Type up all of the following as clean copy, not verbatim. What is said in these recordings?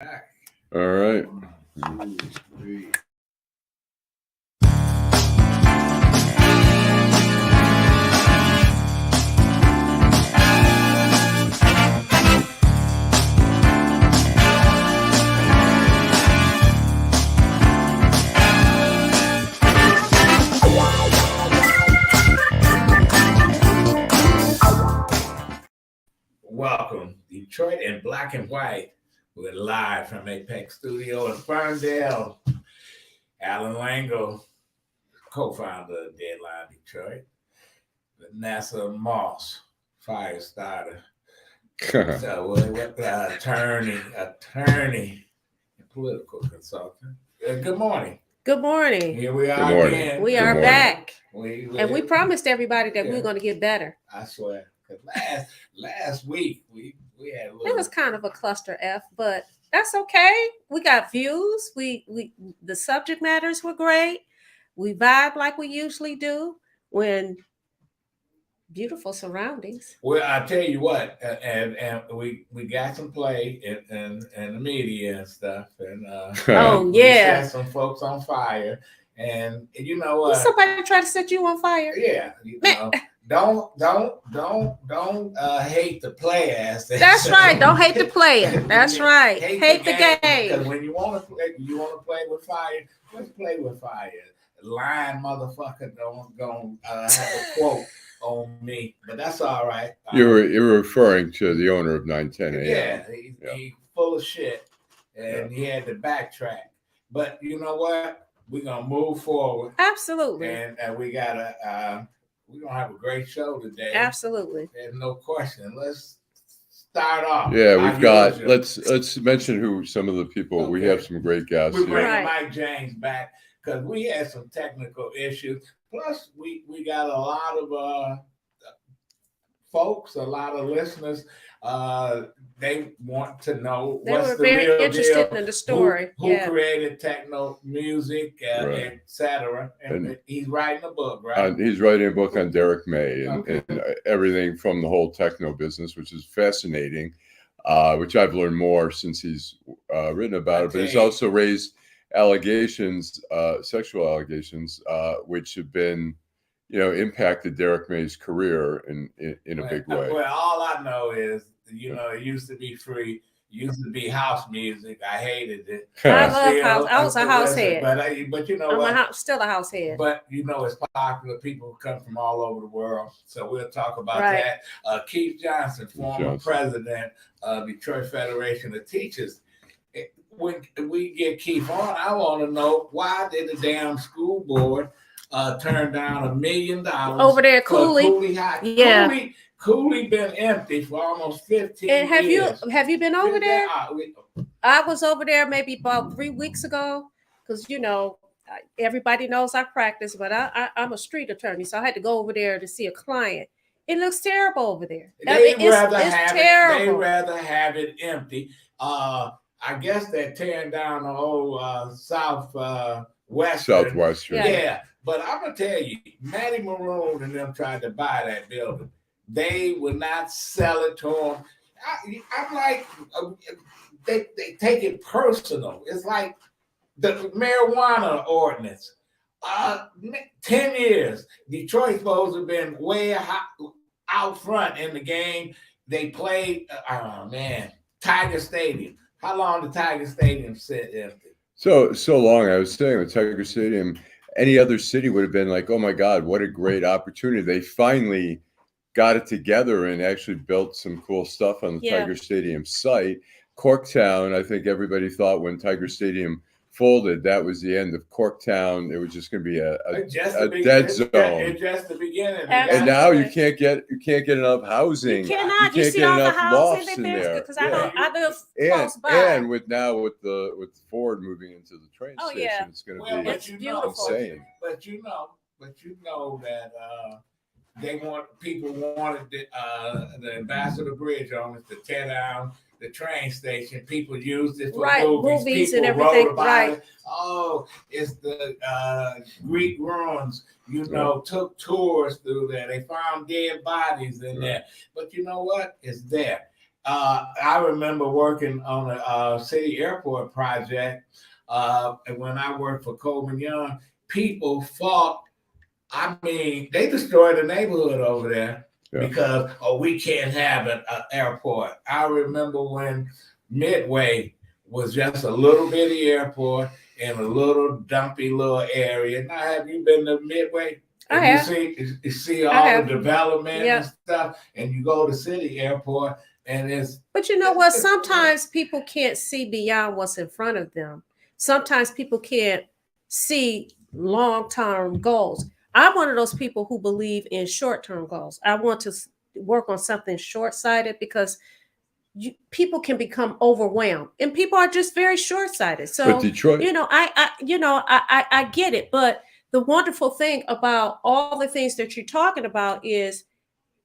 All right. 1, 2, 3. Welcome, Detroit in black and white. We're live from Apex Studio in Ferndale. Allan Lengel, co-founder of Deadline Detroit. Venessa Moss, fire starter. So, attorney, and political consultant. Good morning. Good morning. Here we are again. We are back. And we promised everybody that we were going to get better. I swear. Last week we had a little. It was kind of a cluster F, but that's okay. We got views. We the subject matters were great. We vibe like we usually do when beautiful surroundings. Well, I tell you what, and we got some play in the media and stuff, and oh yeah, we set some folks on fire, and you know what? Somebody tried to set you on fire. Yeah, you know. Don't hate the player. That's right. Don't hate the player. That's right. Hate the game. Because when you want to play with fire. Let's play with fire. Lying motherfucker don't have a quote on me, but that's all right. You're referring to the owner of 910 AM. Yeah, he's full of shit, and he had to backtrack. But you know what? We're gonna move forward. Absolutely. And we gotta. We're gonna have a great show today. Absolutely. There's no question. Let's start off. Yeah, we've got. Let's mention who some of the people. Okay. We have some great guests. We're bringing Mike James back because we had some technical issues. Plus, we got a lot of folks, a lot of listeners. They want to know what's the real deal. They were very interested in the story. Who created techno music, right. etc. And he's writing a book, right? He's writing a book on Derrick May and everything from the whole techno business, which is fascinating, which I've learned more since he's written about it. But he's also raised allegations, sexual allegations, which have been, impacted Derrick May's career in a big way. Well, all I know is, it used to be free. Used to be house music. I hated it. I love house. I was a house head. But you know what? Still a house head. But it's popular. People come from all over the world. So we'll talk about that. Keith Johnson, former president of Detroit Federation of Teachers. When we get Keith on, I want to know, why did the damn school board turn down $1 million over there, Cooley? Yeah. Cooley been empty for almost 15 and years. Have you been over there? I was over there maybe about 3 weeks ago because, everybody knows I practice, but I'm a street attorney, so I had to go over there to see a client. It looks terrible over there. It's terrible. They'd rather have it empty. I guess they're tearing down the whole Southwestern. Yeah. But I'm going to tell you, Matty Maroon and them tried to buy that building. They would not sell it to them. I'm like, they take it personal. It's like the marijuana ordinance. 10 years. Detroit's supposed to have been way out front in the game. They played, Tiger Stadium. How long did Tiger Stadium sit empty? So long. I was saying with Tiger Stadium, any other city would have been like, oh my God, what a great opportunity. They finally got it together and actually built some cool stuff on the Tiger Stadium site. Corktown, I think everybody thought when Tiger Stadium folded, that was the end of Corktown. It was just going to be a dead zone. It's just the beginning. And now you can't get enough housing. You cannot. You see all the housing in there because I live close by. And with Ford moving into the train station, it's going to be insane. But you know that. People wanted the Ambassador Bridge owners to tear down the train station. People used it for movies and everything. Wrote about it. Oh, it's the Greek ruins. Took tours through there. They found dead bodies in there. But you know what? It's there. I remember working on a city airport project, and when I worked for Coleman Young, people fought. I mean, they destroyed the neighborhood over there because we can't have an airport. I remember when Midway was just a little bitty airport in a little dumpy little area. Now, have you been to Midway? I have. You see all the development and stuff, and you go to city airport, and it's. But you know what? Sometimes people can't see beyond what's in front of them. Sometimes people can't see long-term goals. I'm one of those people who believe in short-term goals. I want to work on something short-sighted because people can become overwhelmed, and people are just very short-sighted. So, but Detroit, I get it. But the wonderful thing about all the things that you're talking about is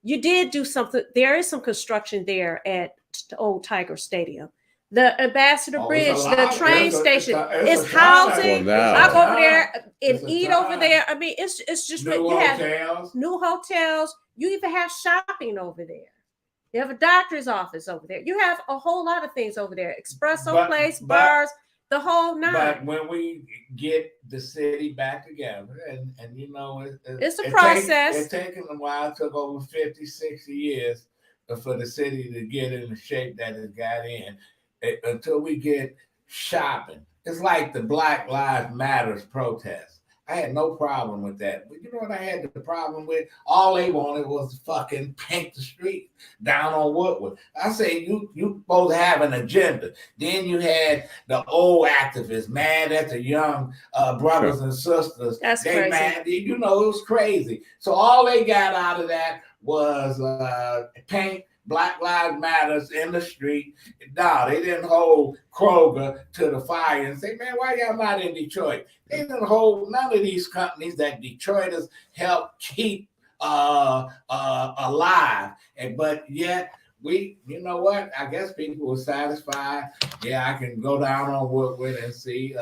you did do something. There is some construction there at the old Tiger Stadium. The Ambassador Bridge, the train station, it's housing. I go over there and eat over there. I mean, it's just new hotels. Have new hotels. You even have shopping over there. You have a doctor's office over there. You have a whole lot of things over there. Espresso place, bars, the whole nine. But when we get the city back together, and it's a process. It's taken a while. It took over 50, 60 years for the city to get in the shape that it got in. Until we get shopping. It's like the Black Lives Matters protest. I had no problem with that. But you know what I had the problem with? All they wanted was fucking paint the street down on Woodward. I say you supposed to have an agenda. Then you had the old activists mad at the young brothers and sisters. That's they crazy. Mad. It was crazy. So all they got out of that was paint Black Lives Matters in the street. No, they didn't hold Kroger to the fire and say, man, why y'all not in Detroit? They didn't hold none of these companies that Detroiters help keep alive. But yet, you know what? I guess people were satisfied. Yeah, I can go down on Woodward and see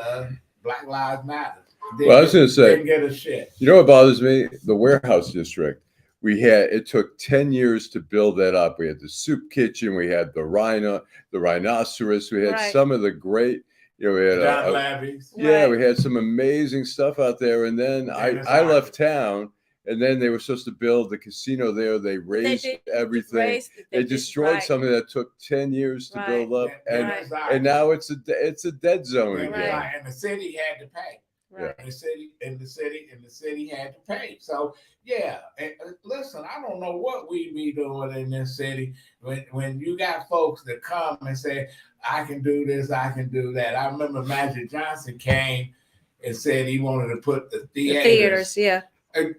Black Lives Matter. Well, I was going to say, didn't get a shit. You know what bothers me? The warehouse district. It took 10 years to build that up. We had the soup kitchen, we had the rhinoceros, we had some of the great, we had we had some amazing stuff out there. And then I left town, and then they were supposed to build the casino there. They raised everything. They destroyed something that took 10 years to build up, and now it's a dead zone again. And the city had to pay. Right. And the city had to pay. So yeah, listen, I don't know what we be doing in this city when you got folks that come and say, I can do this, I can do that. I remember Magic Johnson came and said he wanted to put the theaters. And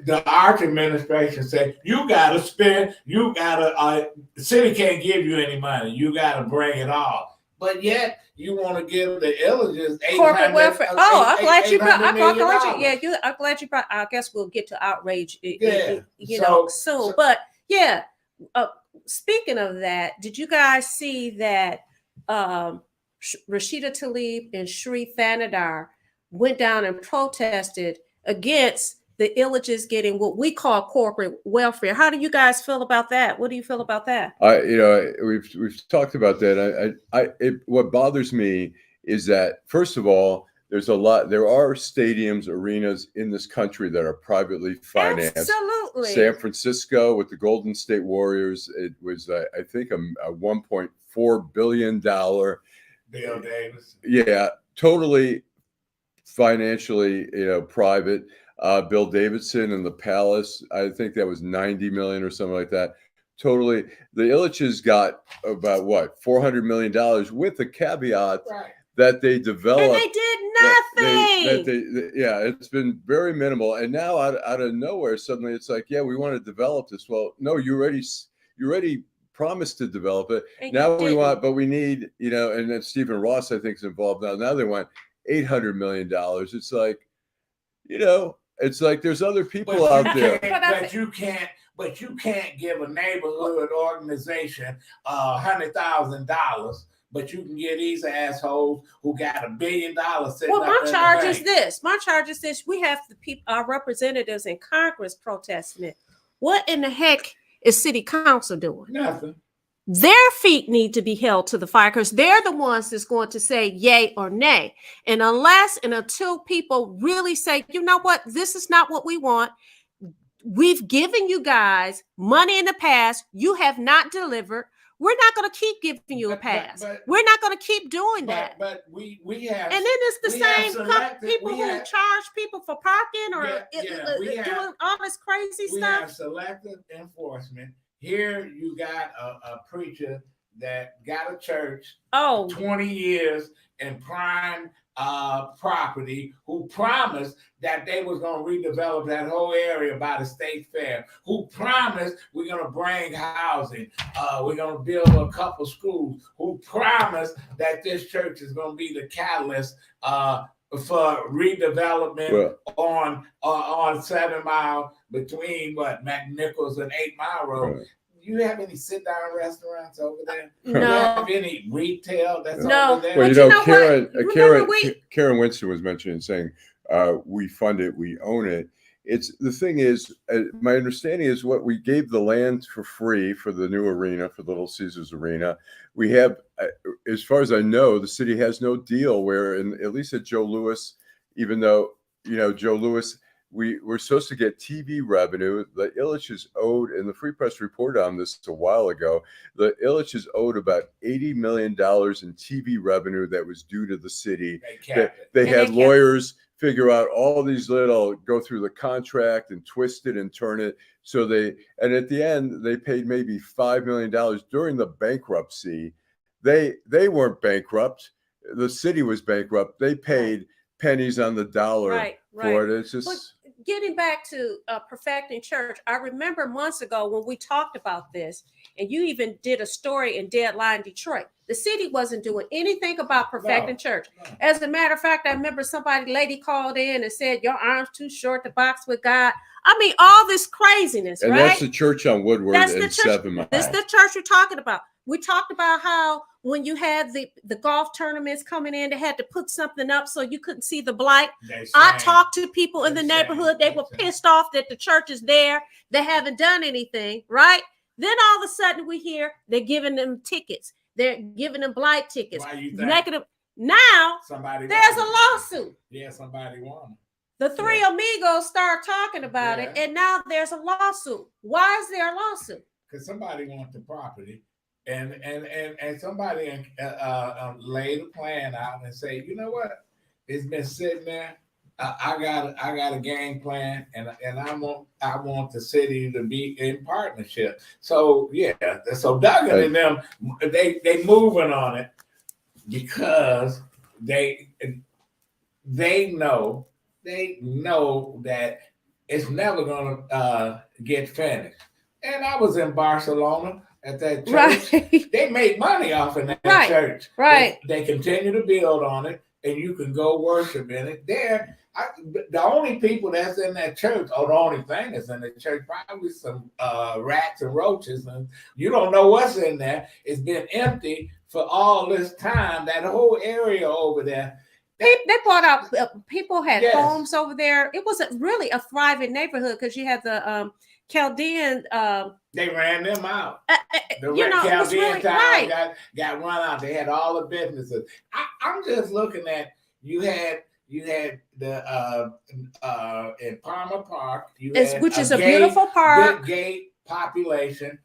the Arch administration said, you gotta spend, the city can't give you any money. You gotta bring it all. But yet you want to give the Illiges corporate welfare. I'm glad you brought. I'm glad you brought. I guess we'll get to outrage, soon. But yeah, speaking of that, did you guys see that Rashida Tlaib and Sri Thanadar went down and protested against the Illiges getting what we call corporate welfare? How do you guys feel about that? What do you feel about that? We've talked about that. What bothers me is that, first of all, there are stadiums, arenas in this country that are privately financed. Absolutely. San Francisco with the Golden State Warriors, it was I think a $1.4 billion. Bill Davis. Yeah, totally financially, private. Bill Davidson and the Palace, I think that was 90 million or something like that. Totally. The Illiches got about $400 million with the caveat that they developed. And they did nothing. It's been very minimal. And now out of nowhere, suddenly it's like, we want to develop this. Well, no, you already promised to develop it. And now we want, but we need, and then Stephen Ross, I think, is involved now. Now they want $800 million. It's like, it's like there's other people out there. But you can't give a neighborhood organization $100,000, but you can get these assholes who got $1 billion. My charge is this. We have our representatives in Congress protesting it. What in the heck is city council doing? Nothing. Their feet need to be held to the fire because they're the ones that's going to say yay or nay. And unless and until people really say, you know what, this is not what we want. We've given you guys money in the past. You have not delivered. We're not going to keep giving you a pass. We're not going to keep doing that. But we have, and then it's the same people who charge people for parking or doing all this crazy stuff. We have selective enforcement. Here you got a preacher that got a church 20 years in prime property, who promised that they was going to redevelop that whole area by the state fair, who promised we're going to bring housing, we're going to build a couple schools, who promised that this church is going to be the catalyst for redevelopment on 7 Mile between McNichols and 8 Mile Road. Right. You have any sit-down restaurants over there? No. You have any retail that's over there? Well, Karen Winston was mentioning, saying, we fund it, we own it. It's the thing is, my understanding is what we gave the land for free for the new arena, for the Little Caesars Arena. We have, as far as I know, the city has no deal where, at least at Joe Louis, even though, Joe Louis, we're supposed to get TV revenue. The Ilitch is owed, and the Free Press reported on this a while ago, the Ilitch is owed about $80 million in TV revenue that was due to the city. They had lawyers figure out all these go through the contract and twist it and turn it. And at the end, they paid maybe $5 million during the bankruptcy. They weren't bankrupt. The city was bankrupt. They paid pennies on the dollar for it. It's just... Getting back to Perfecting Church, I remember months ago when we talked about this, and you even did a story in Deadline Detroit. The city wasn't doing anything about Perfecting Church. No. As a matter of fact, I remember lady called in and said, your arm's too short to box with God. I mean, all this craziness, and right? That's the church on Woodward and 7 Mile. This is the church you're talking about. We talked about how when you had the golf tournaments coming in, they had to put something up so you couldn't see the blight. I talked to people in the neighborhood. They were pissed off that the church is there. They haven't done anything, right? Then all of a sudden we hear they're giving them tickets. They're giving them blight tickets. Negative. Now there's a lawsuit. Yeah, somebody won. The three amigos start talking about it, and now there's a lawsuit. Why is there a lawsuit? Because somebody wants the property. And somebody laid a plan out and say, you know what? It's been sitting there. I got a game plan, and I want the city to be in partnership. So so Duggan and them they moving on it because they know that it's never gonna get finished. And I was in Barcelona at that church. They make money off of that church. They continue to build on it, and you can go worship in it. The only people that's in that church, the only thing that's in the church, probably some rats and roaches, and you don't know what's in there. It's been empty for all this time. That whole area over there. They brought out people had homes over there. It was really a thriving neighborhood because you had the Chaldean. They ran them out. The Chaldean town got run out. They had all the businesses. I'm just looking at you had the in Palmer Park. Which is a beautiful park. Big gate population.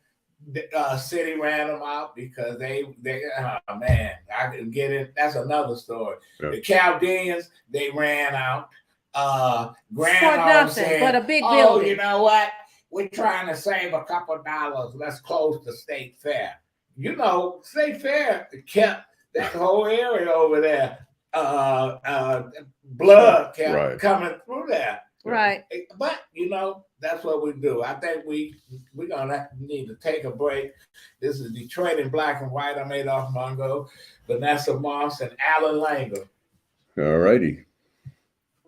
The city ran them out because they oh man, I can get it. That's another story. Yeah. The Chaldeans, they ran out. Grandma said, but a big building. You know what? We're trying to save a couple of dollars. Let's close the state fair. State fair kept that whole area over there. Blood kept coming through there. Right. But that's what we do. I think we're gonna need to take a break. This is Detroit in Black and White. I'm Adolph Mongo, Venessa Moss, and Allan Lengel. All righty.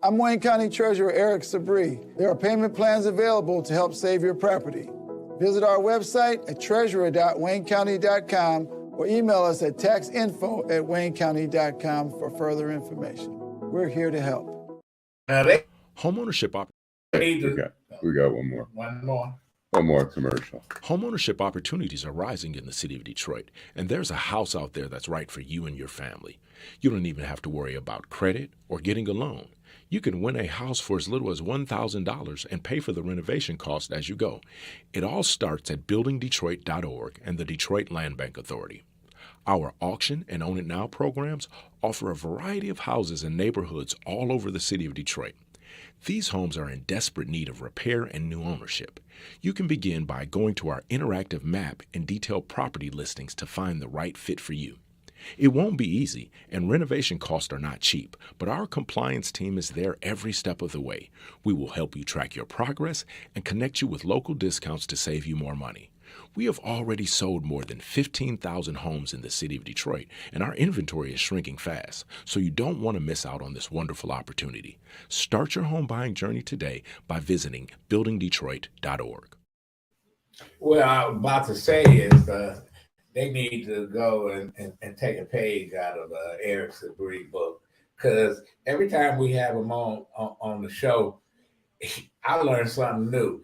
I'm Wayne County Treasurer Eric Sabri. There are payment plans available to help save your property. Visit our website at treasurer.waynecounty.com or email us at taxinfo@waynecounty.com for further information. We're here to help. Homeownership We got one more. One more. One more commercial. Homeownership opportunities are rising in the city of Detroit, and there's a house out there that's right for you and your family. You don't even have to worry about credit or getting a loan. You can win a house for as little as $1,000 and pay for the renovation cost as you go. It all starts at buildingdetroit.org and the Detroit Land Bank Authority. Our auction and Own It Now programs offer a variety of houses and neighborhoods all over the city of Detroit. These homes are in desperate need of repair and new ownership. You can begin by going to our interactive map and detailed property listings to find the right fit for you. It won't be easy, and renovation costs are not cheap, but our compliance team is there every step of the way. We will help you track your progress and connect you with local discounts to save you more money. We have already sold more than 15,000 homes in the city of Detroit, and our inventory is shrinking fast, so you don't want to miss out on this wonderful opportunity. Start your home buying journey today by visiting buildingdetroit.org. Well, I was about to say is they need to go and take a page out of Eric Sabree book, because every time we have him on the show, I learned something new.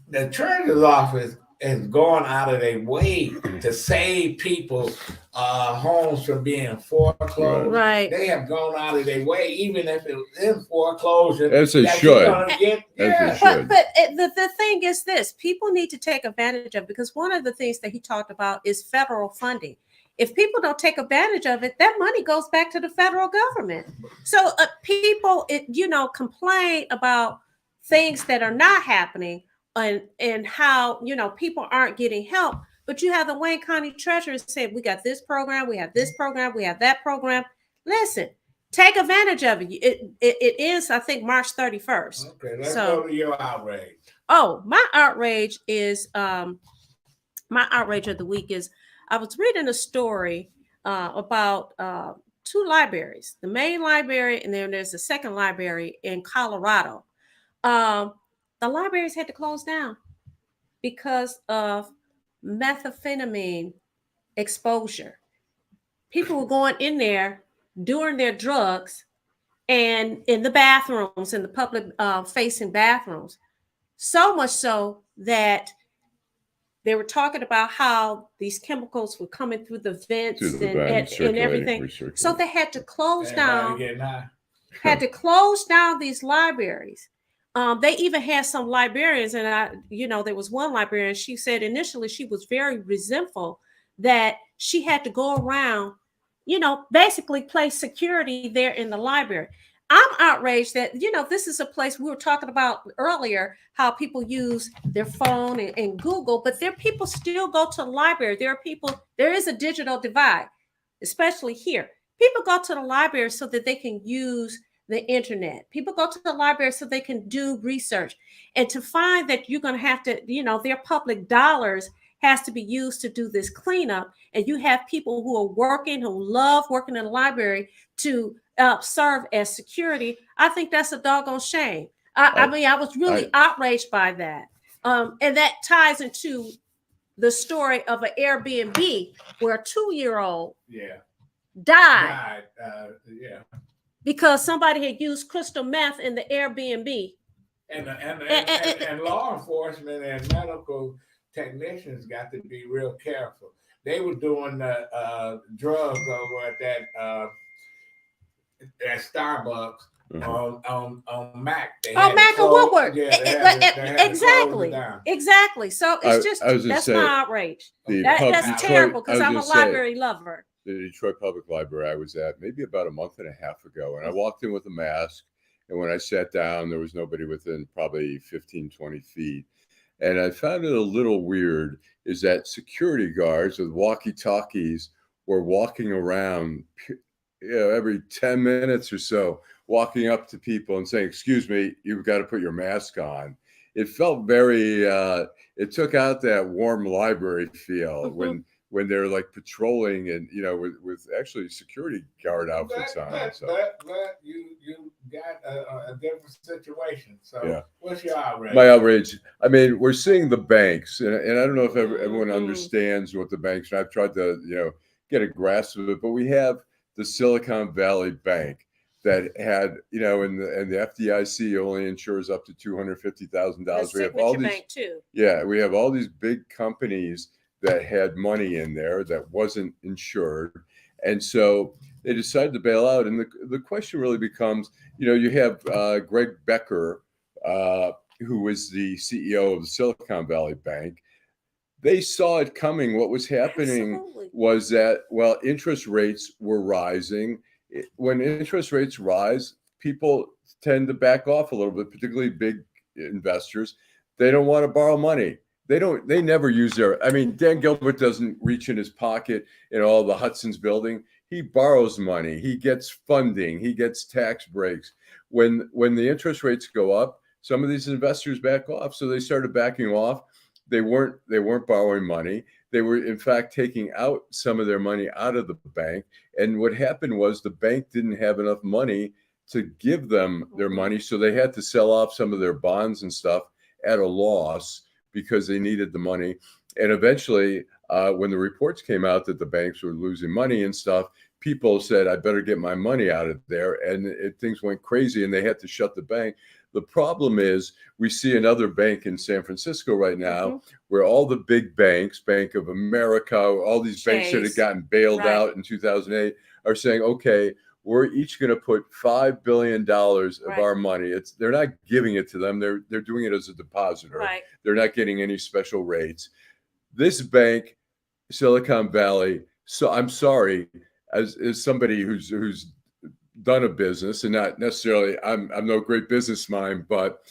The treasurer's office has gone out of their way to save people's homes from being foreclosed. Right. They have gone out of their way, even if it was in foreclosure. As they should. But the thing is this, people need to take advantage of it, because one of the things that he talked about is federal funding. If people don't take advantage of it, that money goes back to the federal government. So people, complain about things that are not happening, and how, people aren't getting help. But you have the Wayne County Treasurer saying, we got this program, we have this program, we have that program. Listen, take advantage of it. It is, I think, March 31st. Okay, let's go to your outrage. Oh, my outrage of the week is, I was reading a story about two libraries, the main library, and then there's a second library in Colorado. The libraries had to close down because of methamphetamine exposure. People were going in there doing their drugs, and in the bathrooms, in the public facing bathrooms, so much so that they were talking about how these chemicals were coming through the vents and everything. So they had to close down. Had to close down these libraries. They even had some librarians, and there was one librarian. She said initially she was very resentful that she had to go around, basically play security there in the library. I'm outraged that, this is a place we were talking about earlier, how people use their phone and Google, but people still go to the library. There is a digital divide, especially here. People go to the library so that they can use the internet. People go to the library so they can do research, and to find that you're going to have to, their public dollars has to be used to do this cleanup. And you have people who are working, who love working in the library to serve as security. I think that's a doggone shame. I was really outraged by that. And that ties into the story of an Airbnb where a 2-year-old died. Because somebody had used crystal meth in the Airbnb. And law enforcement and medical technicians got to be real careful. They were doing drugs over at that Starbucks on Mac. Mac and Woodward. Exactly. So it's that's my outrage. That's terrible, because I'm a library lover. The Detroit Public Library I was at maybe about a month and a half ago, and I walked in with a mask, and when I sat down, there was nobody within probably 15, 20 feet. And I found it a little weird is that security guards with walkie-talkies were walking around, every 10 minutes or so, walking up to people and saying, "Excuse me, you've got to put your mask on." It felt very, it took out that warm library feel when they're like patrolling and, with actually security guard outfits on. But you got a different situation. So what's your outrage? My outrage, we're seeing the banks, and I don't know if everyone understands what the banks are. I've tried to, get a grasp of it, but we have the Silicon Valley Bank. that had, and the FDIC only insures up to $250,000. We have all these bank too. Yeah, we have all these big companies that had money in there that wasn't insured. And so they decided to bail out. And the question really becomes, you have Greg Becker, who was the CEO of the Silicon Valley Bank. They saw it coming. What was happening was that, interest rates were rising. When interest rates rise, people tend to back off a little bit, particularly big investors. They don't want to borrow money. They never use Dan Gilbert doesn't reach in his pocket in all the Hudson's building. He borrows money. He gets funding. He gets tax breaks. When the interest rates go up, some of these investors back off. So they started backing off. They weren't borrowing money. They were, in fact, taking out some of their money out of the bank. And what happened was the bank didn't have enough money to give them their money. So they had to sell off some of their bonds and stuff at a loss because they needed the money. And eventually, when the reports came out that the banks were losing money and stuff, people said, I better get my money out of there. And things went crazy and they had to shut the bank. The problem is we see another bank in San Francisco right now where all the big banks, Bank of America, all these banks that had gotten bailed out in 2008 are saying, okay, we're each going to put $5 billion of our money. They're not giving it to them. They're doing it as a depositor. They're not getting any special rates. This bank, Silicon Valley, so I'm sorry, as somebody who's done a business, and not necessarily I'm no great business mind, but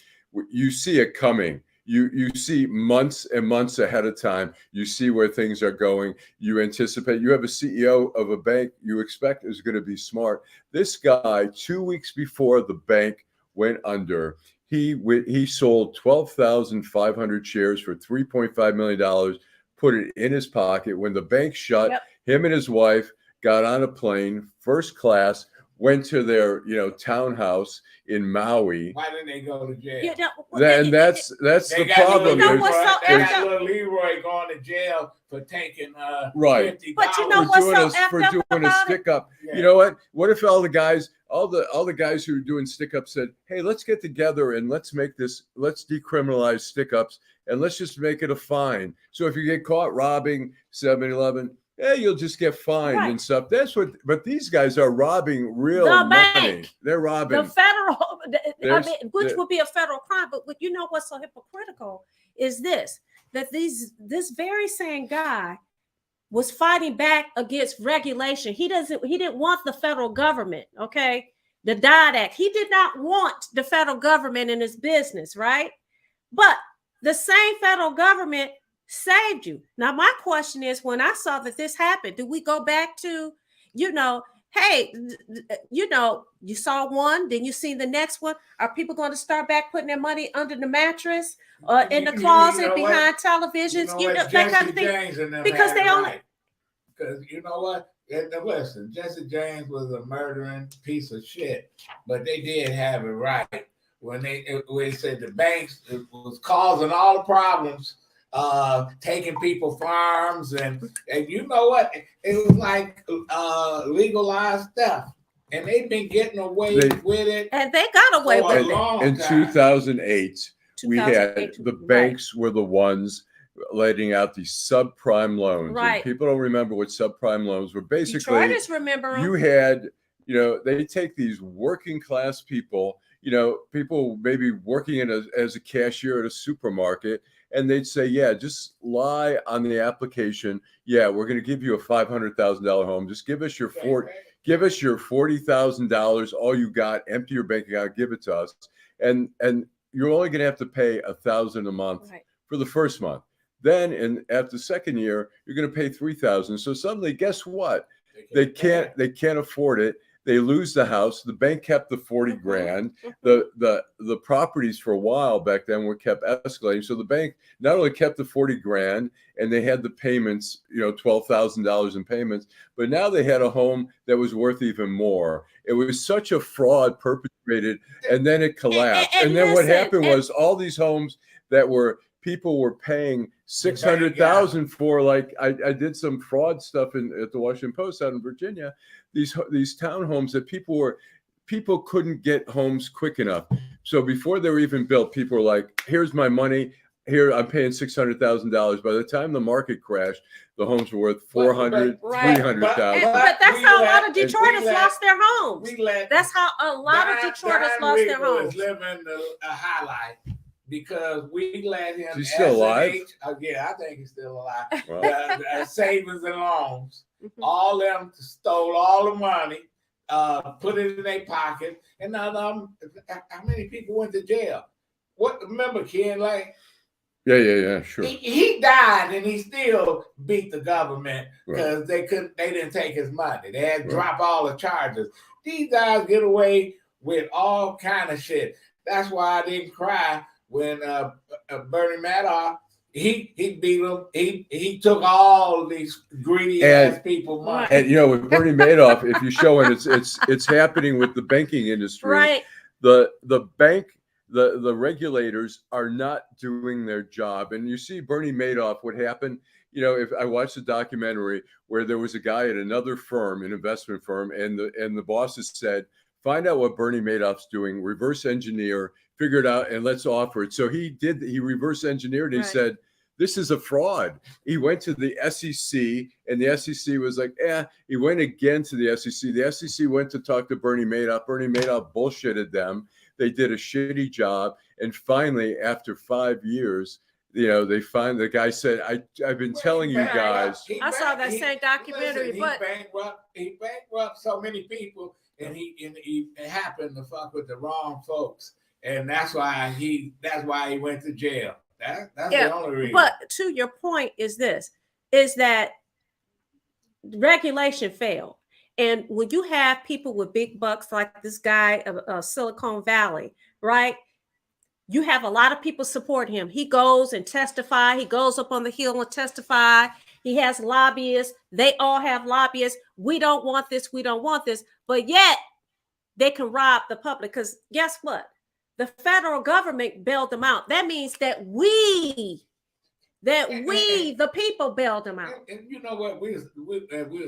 you see it coming. You see months and months ahead of time. You see where things are going. You anticipate. You have a CEO of a bank you expect is going to be smart. This guy, 2 weeks before the bank went under, he sold 12,500 shares for $3.5 million, put it in his pocket. When the bank shut, him and his wife got on a plane, first class, went to their townhouse in Maui. Why didn't they go to jail? That's the problem. They got little Leroy going to jail for taking $50. But you know what's so for doing a stick up. Yeah. You know what? What if all the guys who are doing stick ups said, hey, let's get together and let's decriminalize stick ups and let's just make it a fine. So if you get caught robbing 7-Eleven, you'll just get fined and stuff. But these guys are robbing real money. They're robbing the federal, which would be a federal crime. But you know what's so hypocritical is that this very same guy was fighting back against regulation. He didn't want the federal government, the DIDE Act. He did not want the federal government in his business, right? But the same federal government saved you. Now, my question is, when I saw that this happened, do we go back to, hey, you saw one, then you see the next one? Are people going to start back putting their money under the mattress or in the closet behind televisions? That kind of thing. Because they only. Because you know what? Listen, Jesse James was a murdering piece of shit, but they did have it right when they said the banks was causing all the problems. Taking people farms and you know what? It was like legalized stuff, and they've been getting away with it. And they got away with it. In 2008, we had the banks were the ones letting out these subprime loans. Right. And people don't remember what subprime loans were. Basically, Detroiters remember them. You had, they take these working class people, people maybe working as a cashier at a supermarket. And they'd say, just lie on the application. We're going to give you a $500,000 home. Just give us your $40,000. All you got. Empty your bank account. Give it to us. And you're only going to have to pay $1,000 a month for the first month. Then, after the second year, you're going to pay $3,000. So suddenly, guess what? They can't afford it. They lose the house. The bank kept the 40 grand. The properties for a while back then were kept escalating. So the bank not only kept the 40 grand and they had the payments, $12,000 in payments, but now they had a home that was worth even more. It was such a fraud perpetrated, and then it collapsed. And then what happened was all these homes that people were paying $600,000 for. Like I did some fraud stuff at the Washington Post out in Virginia. These townhomes that people people couldn't get homes quick enough. So before they were even built, people were like, here's my money. Here, I'm paying $600,000. By the time the market crashed, the homes were worth $400,000, $300,000. But that's how a lot of Detroiters lost their homes. That's how a lot of Detroiters lost their homes. Living a high life because we let him. He's still alive? Yeah, I think he's still alive. Wow. Savings and loans. All them stole all the money, put it in their pocket, and now how many people went to jail? Remember Ken Lay? Yeah, sure. He died and he still beat the government because they didn't take his money. They had to drop all the charges. These guys get away with all kind of shit. That's why I didn't cry when Bernie Madoff, he beat him. He took all these greedy ass people money. And you know, with Bernie Madoff, if you show it, it's happening with the banking industry. Right. The regulators are not doing their job. And you see Bernie Madoff, what happened, you know, if I watched a documentary where there was a guy at another firm, an investment firm, and the bosses said, find out what Bernie Madoff's doing, reverse engineer, figure it out, and let's offer it. So he reverse engineered, and he said, this is a fraud. He went to the SEC, and the SEC was like, he went again to the SEC. The SEC went to talk to Bernie Madoff. Bernie Madoff bullshitted them. They did a shitty job. And finally, after 5 years, you know, the guy said, I've been telling you guys. I saw that same documentary. He bankrupt so many people, and he happened to fuck with the wrong folks. And that's why he went to jail. That's the only reason. But to your point is that regulation failed. And when you have people with big bucks like this guy of Silicon Valley, right? You have a lot of people support him. He goes and testify. He goes up on the Hill and testify. He has lobbyists. They all have lobbyists. We don't want this. We don't want this. But yet they can rob the public because guess what? The federal government bailed them out. That means that we, the people, bailed them out. And you know what? We was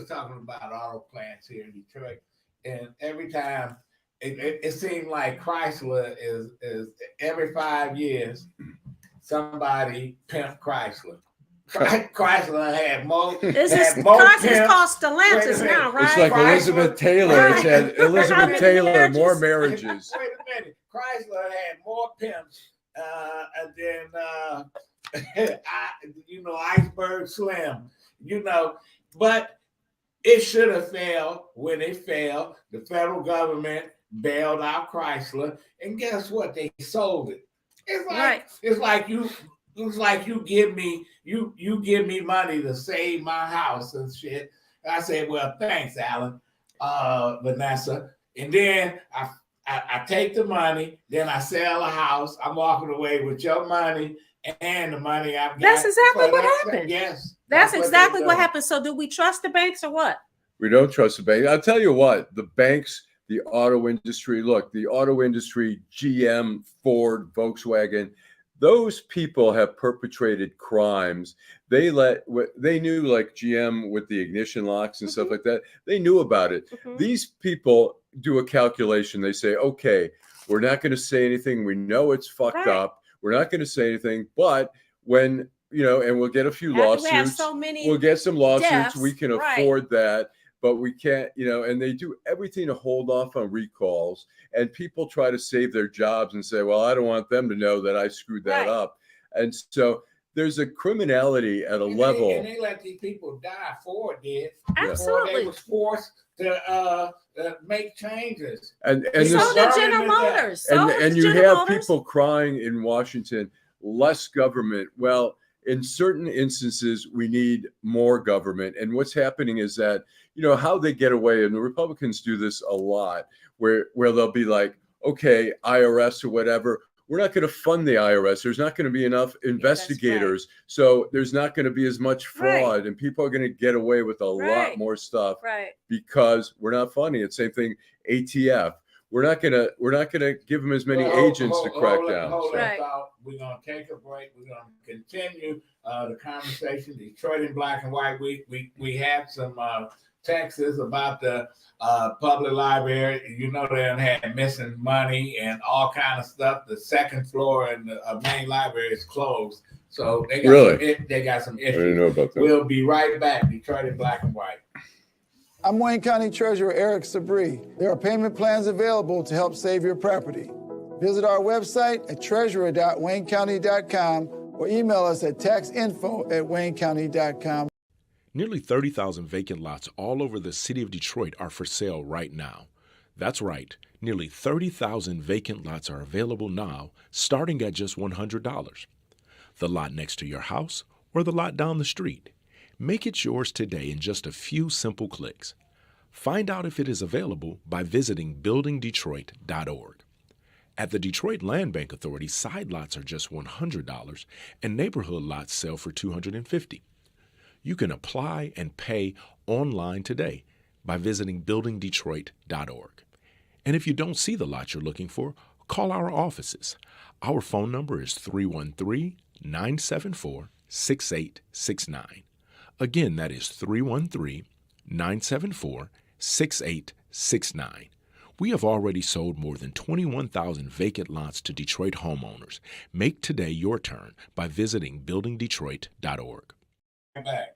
talking about auto plants here in Detroit, and every time it seemed like Chrysler is every 5 years somebody pimped Chrysler. Chrysler had more. Chrysler's called Stellantis now, right? It's like Elizabeth Taylor. It's had Elizabeth Taylor, more marriages. Wait a minute. Chrysler had more pimps than Iceberg Slim, but it should have failed. When it failed, the federal government bailed out Chrysler, and guess what? They sold it. It's like you give me money to save my house and shit. I say, well, thanks, Allan, Venessa, and then I take the money, then I sell a house. I'm walking away with your money and the money I've got. That's exactly what happened. Yes. That's exactly what happened. So do we trust the banks or what? We don't trust the banks. I'll tell you what, the banks, the auto industry, GM, Ford, Volkswagen, those people have perpetrated crimes. They knew, like GM with the ignition locks and stuff like that. They knew about it. These people do a calculation. They say, okay, we're not going to say anything. We know it's fucked up. We're not going to say anything. But when, and we'll get a few lawsuits. We'll get some lawsuits. Deaths, we can afford that. But we can't, and they do everything to hold off on recalls. And people try to save their jobs and say, well, I don't want them to know that I screwed that up. And so there's a criminality at a level. And they let these people die. Ford did. Absolutely. Before they was forced to make changes. And so did General Motors. And you have people crying in Washington, less government. Well, in certain instances, we need more government. And what's happening is that, how they get away, and the Republicans do this a lot, where they'll be like, okay, IRS or whatever, we're not going to fund the IRS. There's not going to be enough investigators. So there's not going to be as much fraud, and people are going to get away with a lot more stuff because we're not funding it. Same thing, ATF. We're not gonna give them as many agents to crack down. We're gonna take a break. We're gonna continue the conversation. Detroit in Black and White. We have some Texas about the public library. You know, they had missing money and all kind of stuff. The second floor in the main library is closed. So they got some issues. I didn't know about that. We'll be right back. Detroit in black and white. I'm Wayne County Treasurer Eric Sabri. There are payment plans available to help save your property. Visit our website at treasurer.waynecounty.com or email us at taxinfo@waynecounty.com. Nearly 30,000 vacant lots all over the city of Detroit are for sale right now. That's right, nearly 30,000 vacant lots are available now, starting at just $100. The lot next to your house or the lot down the street. Make it yours today in just a few simple clicks. Find out if it is available by visiting buildingdetroit.org. At the Detroit Land Bank Authority, side lots are just $100 and neighborhood lots sell for $250. You can apply and pay online today by visiting buildingdetroit.org. And if you don't see the lot you're looking for, call our offices. Our phone number is 313-974-6869. Again, that is 313-974-6869. We have already sold more than 21,000 vacant lots to Detroit homeowners. Make today your turn by visiting buildingdetroit.org.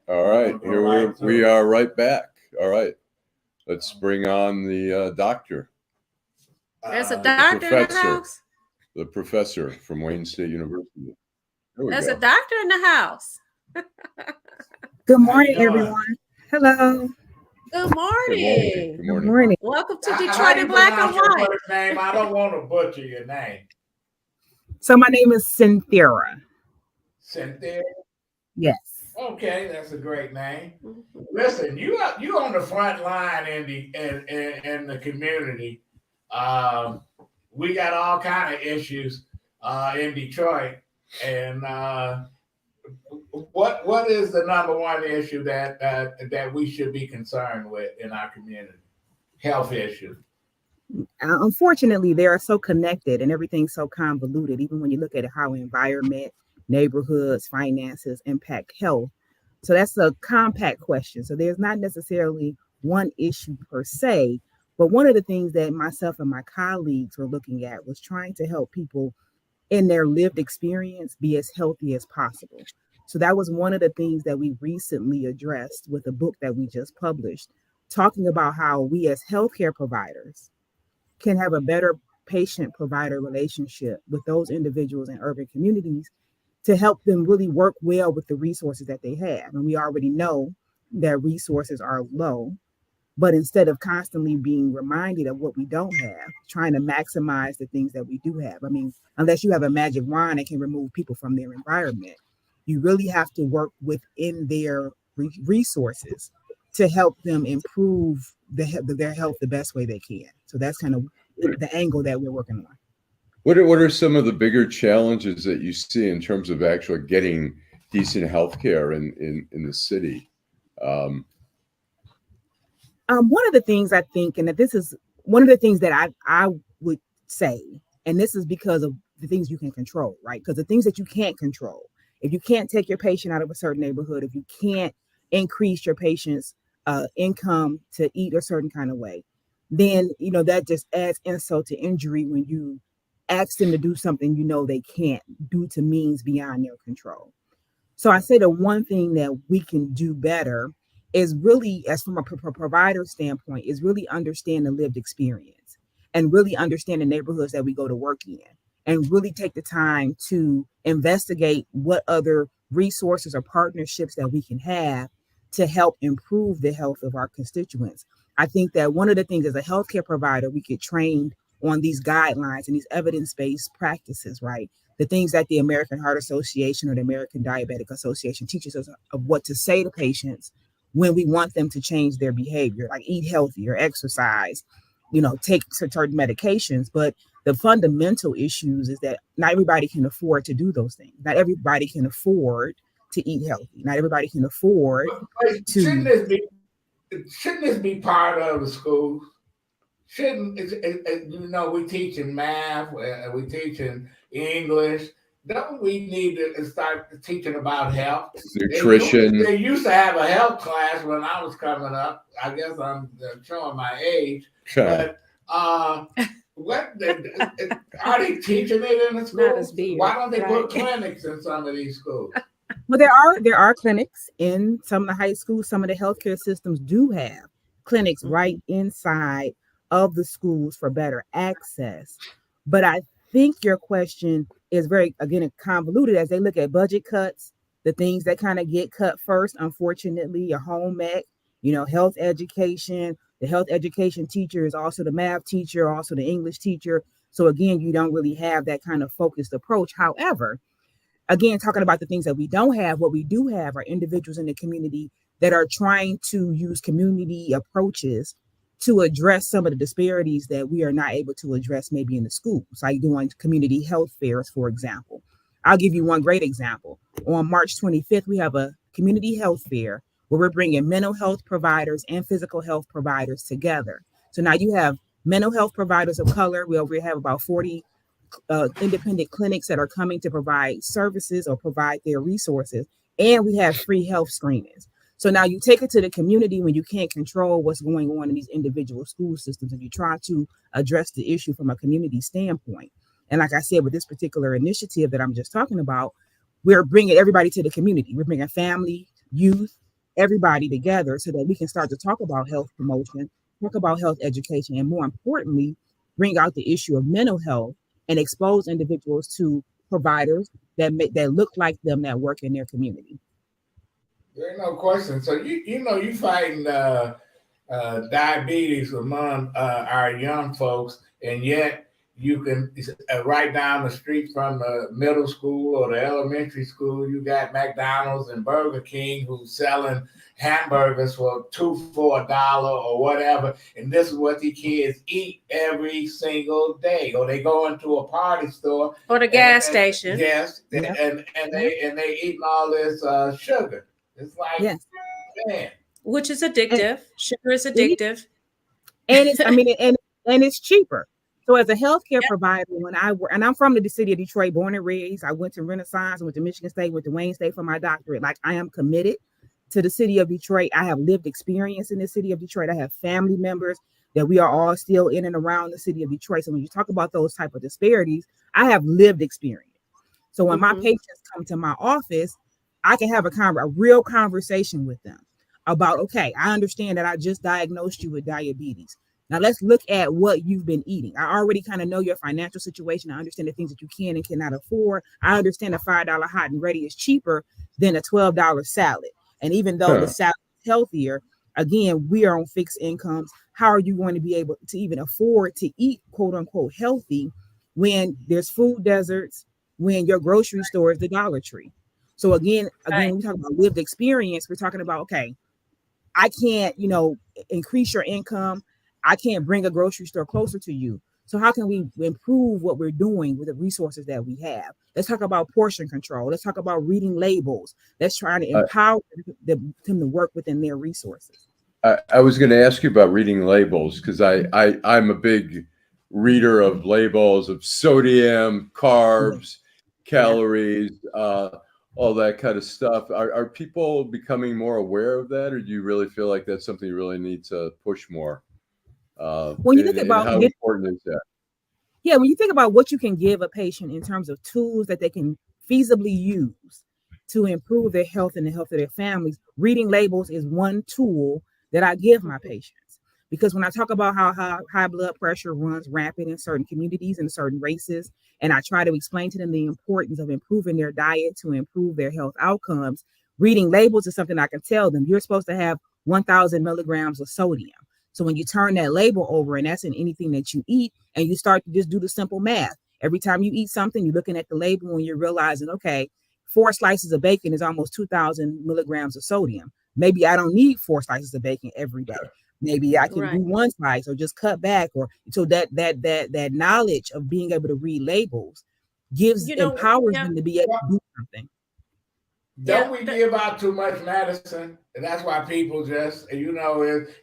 All right, here we are right back. All right, let's bring on the doctor. There's a doctor in the house. The professor from Wayne State University. There's a doctor in the house. Good morning, everyone. Hello. Good morning. Good morning. Morning. Welcome to Detroit in black and white. Name? I don't want to butcher your name. So my name is Cynthera. Cynthia? Yes. Okay, that's a great name. Listen, you on the front line in the community. We got all kind of issues in Detroit, and what is the number one issue that we should be concerned with in our community? Health issue. Unfortunately, they are so connected and everything's so convoluted. Even when you look at how environment, neighborhoods, finances impact health. So that's a compact question. So there's not necessarily one issue per se, but one of the things that myself and my colleagues were looking at was trying to help people in their lived experience be as healthy as possible. So that was one of the things that we recently addressed with a book that we just published, talking about how we as healthcare providers can have a better patient-provider relationship with those individuals in urban communities to help them really work well with the resources that they have. And we already know that resources are low, but instead of constantly being reminded of what we don't have, trying to maximize the things that we do have. I mean, unless you have a magic wand that can remove people from their environment, you really have to work within their resources to help them improve their health the best way they can. So that's kind of the angle that we're working on. What are some of the bigger challenges that you see in terms of actually getting decent health care in the city? One of the things I think, and that this is one of the things that I would say, and this is because of the things you can control, right? Because the things that you can't control, if you can't take your patient out of a certain neighborhood, if you can't increase your patient's income to eat a certain kind of way, then, that just adds insult to injury when you ask them to do something they can't due to means beyond their control. So I say the one thing that we can do better is really, as from a provider standpoint, is really understand the lived experience and really understand the neighborhoods that we go to work in and really take the time to investigate what other resources or partnerships that we can have to help improve the health of our constituents. I think that one of the things as a healthcare provider, we get trained on these guidelines and these evidence-based practices, right? The things that the American Heart Association or the American Diabetic Association teaches us of what to say to patients when we want them to change their behavior, like eat healthy or exercise, take certain medications. But the fundamental issues is that not everybody can afford to do those things. Not everybody can afford to eat healthy. Not everybody can afford to. Shouldn't this be part of the schools? Shouldn't we teaching math, we teaching English? don't we need to start teaching about health? Nutrition. They used to have a health class when I was coming up. I guess I'm showing my age. But what are they teaching it in the schools? Why don't they put clinics in some of these schools? Well, there are clinics in some of the high schools. Some of the healthcare systems do have clinics right inside of the schools for better access. But I think your question is very, again, convoluted as they look at budget cuts, the things that kind of get cut first, unfortunately, your home ec, health education. The health education teacher is also the math teacher, also the English teacher. So again, you don't really have that kind of focused approach. However, again, talking about the things that we don't have, what we do have are individuals in the community that are trying to use community approaches to address some of the disparities that we are not able to address maybe in the schools, like doing community health fairs, for example. I'll give you one great example. On March 25th, we have a community health fair where we're bringing mental health providers and physical health providers together. So now you have mental health providers of color. We have about 40 independent clinics that are coming to provide services or provide their resources. And we have free health screenings. So now you take it to the community when you can't control what's going on in these individual school systems, and you try to address the issue from a community standpoint. And like I said, with this particular initiative that I'm just talking about, we're bringing everybody to the community. We're bringing family, youth, everybody together so that we can start to talk about health promotion, talk about health education, and more importantly, bring out the issue of mental health and expose individuals to providers that look like them that work in their community. There ain't no question. So you fighting diabetes among our young folks, and yet you can right down the street from the middle school or the elementary school, you got McDonald's and Burger King who's selling hamburgers for $2 for $1 or whatever, and this is what the kids eat every single day. Or they go into a party store or the gas station. Yes, yeah. and they eating all this sugar. It's like, man, which is addictive. Sugar is addictive, and it's and it's cheaper. So as a healthcare provider, when I work, and I'm from the city of Detroit, born and raised, I went to Renaissance, I went to Michigan State, went to Wayne State for my doctorate. Like, I am committed to the city of Detroit. I have lived experience in the city of Detroit. I have family members that we are all still in and around the city of Detroit. So when you talk about those type of disparities, I have lived experience. So when my patients come to my office, I can have a real conversation with them about, okay, I understand that I just diagnosed you with diabetes. Now let's look at what you've been eating. I already kind of know your financial situation. I understand the things that you can and cannot afford. I understand a $5 hot and ready is cheaper than a $12 salad. And even though the salad is healthier, again, we are on fixed incomes. How are you going to be able to even afford to eat, quote unquote, healthy when there's food deserts, when your grocery store is the Dollar Tree? So again, when we talk about lived experience, we're talking about, okay, I can't, increase your income. I can't bring a grocery store closer to you. So how can we improve what we're doing with the resources that we have? Let's talk about portion control. Let's talk about reading labels. Let's try to empower them to work within their resources. I was going to ask you about reading labels, because I'm a big reader of labels of sodium, carbs, calories, all that kind of stuff. Are people becoming more aware of that, or do you really feel like that's something you really need to push more? When you think about how important is that? Yeah, when you think about what you can give a patient in terms of tools that they can feasibly use to improve their health and the health of their families, reading labels is one tool that I give my patients. Because when I talk about how high blood pressure runs rampant in certain communities and certain races, and I try to explain to them the importance of improving their diet to improve their health outcomes, reading labels is something I can tell them. You're supposed to have 1,000 milligrams of sodium. So when you turn that label over, and that's in anything that you eat, and you start to just do the simple math. Every time you eat something, you're looking at the label and you're realizing, okay, 4 slices of bacon is almost 2,000 milligrams of sodium. Maybe I don't need 4 slices of bacon every day. Maybe I can do 1 slice or just cut back. Or so that knowledge of being able to read labels empowers them to be able to do something. Don't we give out too much medicine? And that's why people just,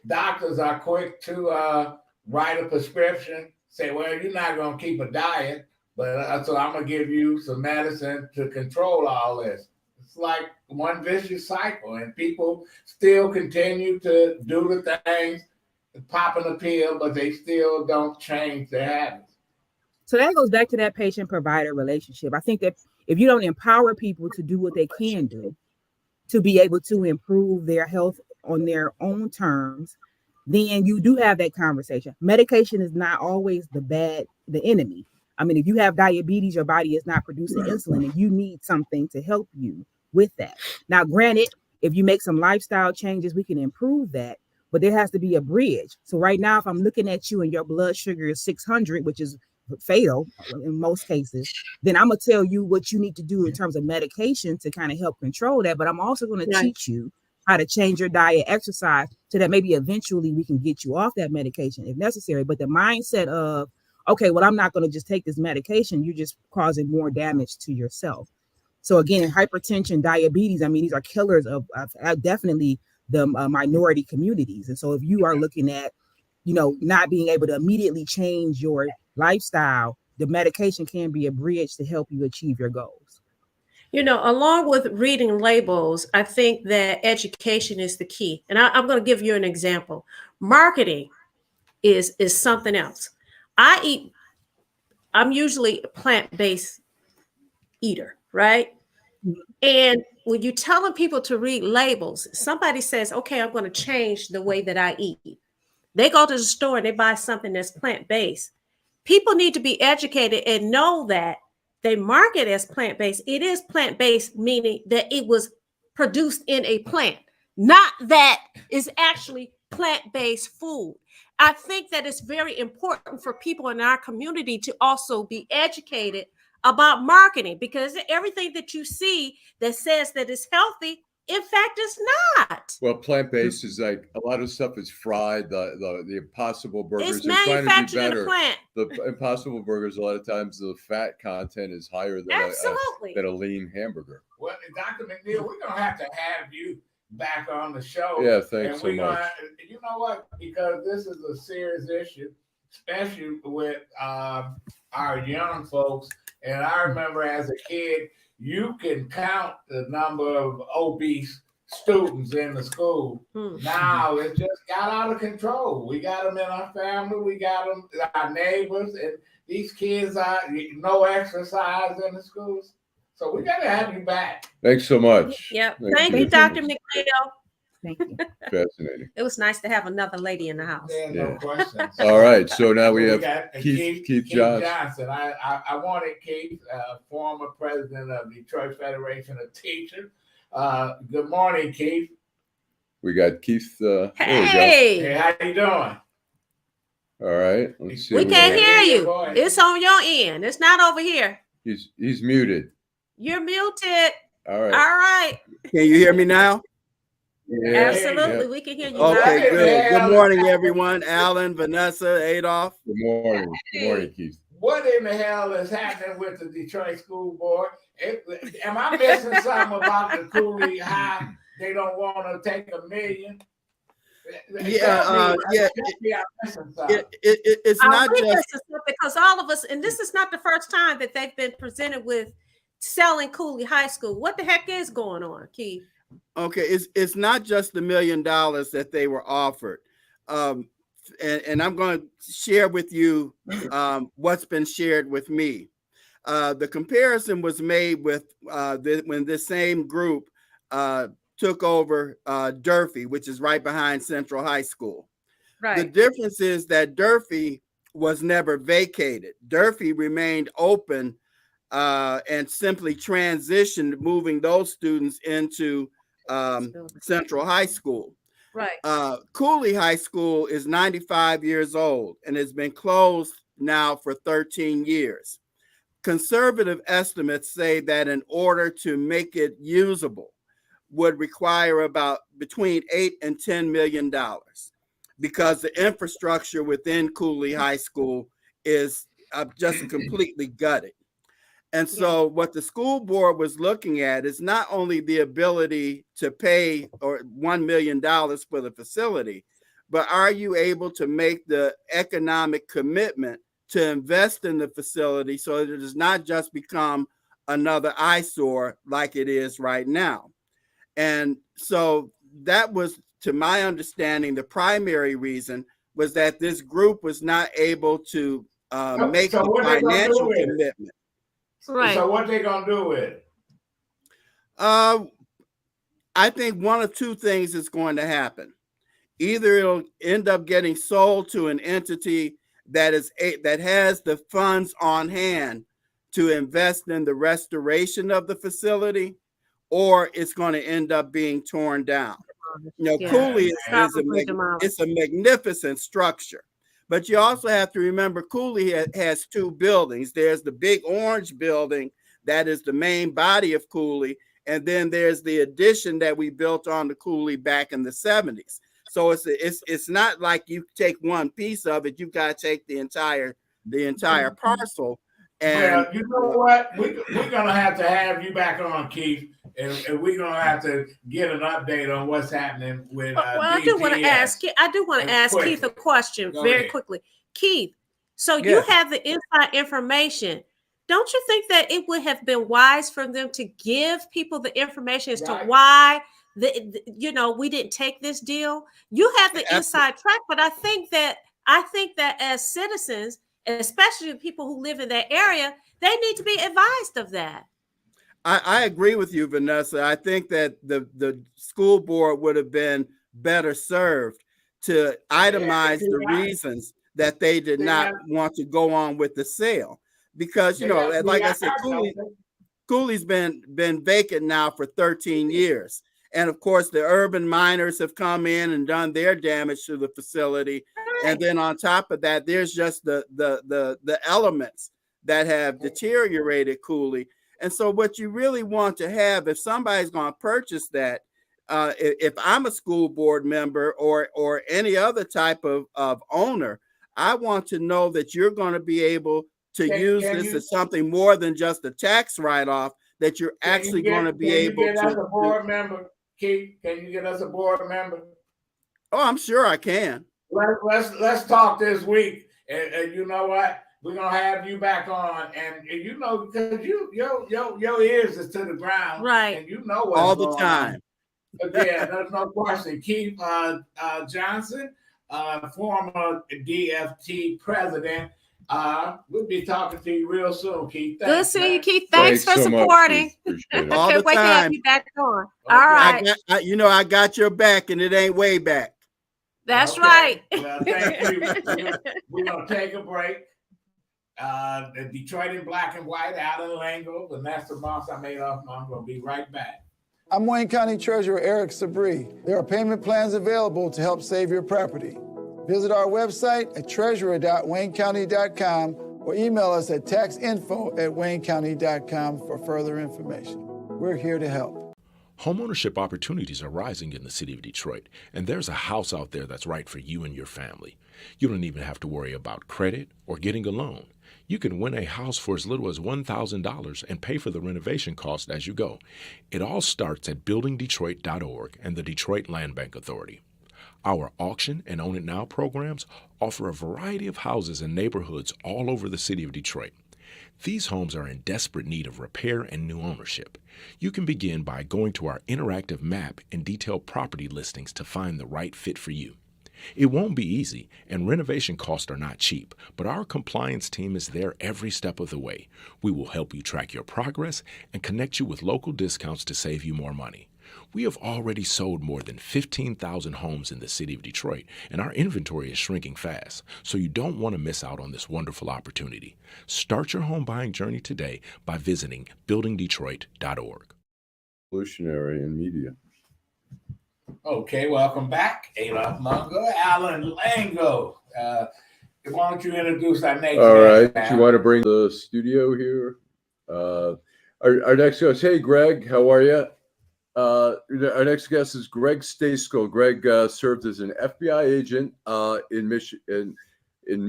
doctors are quick to write a prescription, say, well, you're not going to keep a diet. But so I'm gonna give you some medicine to control all this. It's like one vicious cycle, and people still continue to do the things, popping a pill, but they still don't change their habits. So that goes back to that patient-provider relationship. I think that if you don't empower people to do what they can do, to be able to improve their health on their own terms, then you do have that conversation. Medication is not always the enemy. I mean, if you have diabetes, your body is not producing insulin, and you need something to help you with that. Now, granted, if you make some lifestyle changes, we can improve that, but there has to be a bridge. So right now, if I'm looking at you and your blood sugar is 600, which is fatal in most cases, then I'm gonna tell you what you need to do in terms of medication to kind of help control that. But I'm also going to teach you how to change your diet, exercise, so that maybe eventually we can get you off that medication if necessary. But the mindset of, okay, well, I'm not going to just take this medication, you're just causing more damage to yourself. So again, hypertension, diabetes, I mean, these are killers of definitely the minority communities. And so if you are looking at, not being able to immediately change your lifestyle, the medication can be a bridge to help you achieve your goals. Along with reading labels, I think that education is the key. And I'm going to give you an example. Marketing is something else. I'm usually a plant-based eater, right? Mm-hmm. And when you're telling people to read labels, somebody says, okay, I'm going to change the way that I eat. They go to the store and they buy something that's plant-based. People need to be educated and know that they market as plant-based. It is plant-based, meaning that it was produced in a plant, not that it's actually plant-based food. I think that it's very important for people in our community to also be educated about marketing, because everything that you see that says that it's healthy, in fact, it's not. Well, plant-based is like a lot of stuff is fried. The Impossible Burgers, it's manufactured in a plant. The Impossible Burgers, a lot of times the fat content is higher than a lean hamburger. Well, Dr. McNeill, we're gonna have to have you back on the show. Yeah, thanks so much. You know what? Because this is a serious issue, especially with our young folks. And I remember as a kid, you can count the number of obese students in the school. Now it just got out of control. We got them in our family, we got them our neighbors, and these kids are no exercise in the schools. So we got to have you back. Thanks so much. Yeah, thank you, Dr. McNeill. Thank you. Fascinating. It was nice to have another lady in the house. Yeah, no questions. All right, so now we have Keith Johnson. I wanted Keith, former president of Detroit Federation of Teachers. Good morning, Keith. We got Keith. Hey, how you doing? All right. Let's see. We can't hear you. It's on your end. It's not over here. He's muted. You're muted. All right. All right. Can you hear me now? Yeah. Absolutely. Yeah. We can hear you. Okay, good. Good morning, everyone. Allan, Venessa, Adolph. Good morning. Good morning, Keith. What in the hell is happening with the Detroit School Board? Am I missing something about the Cooley High? They don't want to take $1 million. It's not just because all of us, and this is not the first time that they've been presented with selling Cooley High School. What the heck is going on, Keith? Okay, it's not just the $1 million that they were offered, and I'm going to share with you what's been shared with me. The comparison was made with when this same group took over Durfee, which is right behind Central High School. Right. The difference is that Durfee was never vacated. Durfee remained open and simply transitioned, moving those students into Central High School. Right. Cooley High School is 95 years old and has been closed now for 13 years. Conservative estimates say that in order to make it usable would require about between $8 and $10 million, because the infrastructure within Cooley High School is just completely gutted. And so what the school board was looking at is not only the ability to pay or $1 million for the facility, but are you able to make the economic commitment to invest in the facility so that it does not just become another eyesore like it is right now. And so that was, to my understanding, the primary reason was that this group was not able to make So the what they gonna financial do with it? commitment. Right. So what they gonna do with it? I think one of two things is going to happen. Either it'll end up getting sold to an entity that has the funds on hand to invest in the restoration of the facility, or it's going to end up being torn down. You know, Yeah. Cooley Demolished. it's a magnificent structure, but you also have to remember Cooley has two buildings. There's the big orange building that is the main body of Cooley, and then there's the addition that we built on the Cooley back in the 70s. So it's not like you take one piece of it; you've got to take the entire parcel. And well, you know what? We're gonna have to have you back on, Keith, and we're gonna have to get an update on what's happening with. Well, I do want to ask Keith a question very quickly. Keith, so you have the inside information. Don't you think that it would have been wise for them to give people the information as to why we didn't take this deal? You have the inside track, but I think that as citizens, especially the people who live in that area, they need to be advised of that. I agree with you, Venessa. I think that the school board would have been better served to itemize the reasons that they did not want to go on with the sale. Because, like I said, Cooley's been vacant now for 13 years. And of course, the urban miners have come in and done their damage to the facility. And then on top of that, there's just the elements that have deteriorated Cooley. And so what you really want to have, if somebody's going to purchase that, if I'm a school board member or any other type of owner, I want to know that you're going to be able to use this as something more than just a tax write-off, that you're actually going to be able to. Can you get us a board member, Keith? Can you get us a board member? Oh, I'm sure I can. Let's talk this week, and you know what? We're gonna have you back on, and because your ears is to the ground, right? And you know what's all the time. Yeah, there's no question. Keith Johnson, former DFT president. We'll be talking to you real soon, Keith. Thanks, good seeing you, Keith. Thanks for supporting. All the wait time. to have you back on. Okay. All right. I got your back, and it ain't way back. That's right. Well, thank you. We're gonna take a break. The Detroit in Black and White, Allan Lengel, Venessa Moss, I'm Adolph Mongo. We'll be right back. I'm Wayne County Treasurer Eric Sabri. There are payment plans available to help save your property. Visit our website at treasurer.waynecounty.com or email us at taxinfo@waynecounty.com for further information. We're here to help. Homeownership opportunities are rising in the city of Detroit, and there's a house out there that's right for you and your family. You don't even have to worry about credit or getting a loan. You can win a house for as little as $1,000 and pay for the renovation cost as you go. It all starts at buildingdetroit.org and the Detroit Land Bank Authority. Our Auction and Own It Now programs offer a variety of houses and neighborhoods all over the city of Detroit. These homes are in desperate need of repair and new ownership. You can begin by going to our interactive map and detailed property listings to find the right fit for you. It won't be easy, and renovation costs are not cheap, but our compliance team is there every step of the way. We will help you track your progress and connect you with local discounts to save you more money. We have already sold more than 15,000 homes in the city of Detroit, and our inventory is shrinking fast, so you don't want to miss out on this wonderful opportunity. Start your home buying journey today by visiting buildingdetroit.org. Revolutionary in media. Okay, welcome back. Adolph Mongo, Allan Lengel. Why don't you introduce our next All right, guest, you want to bring the studio here? Our next guest, hey, Greg, how are you? Our next guest is Greg Stejskal. Greg served as an FBI agent in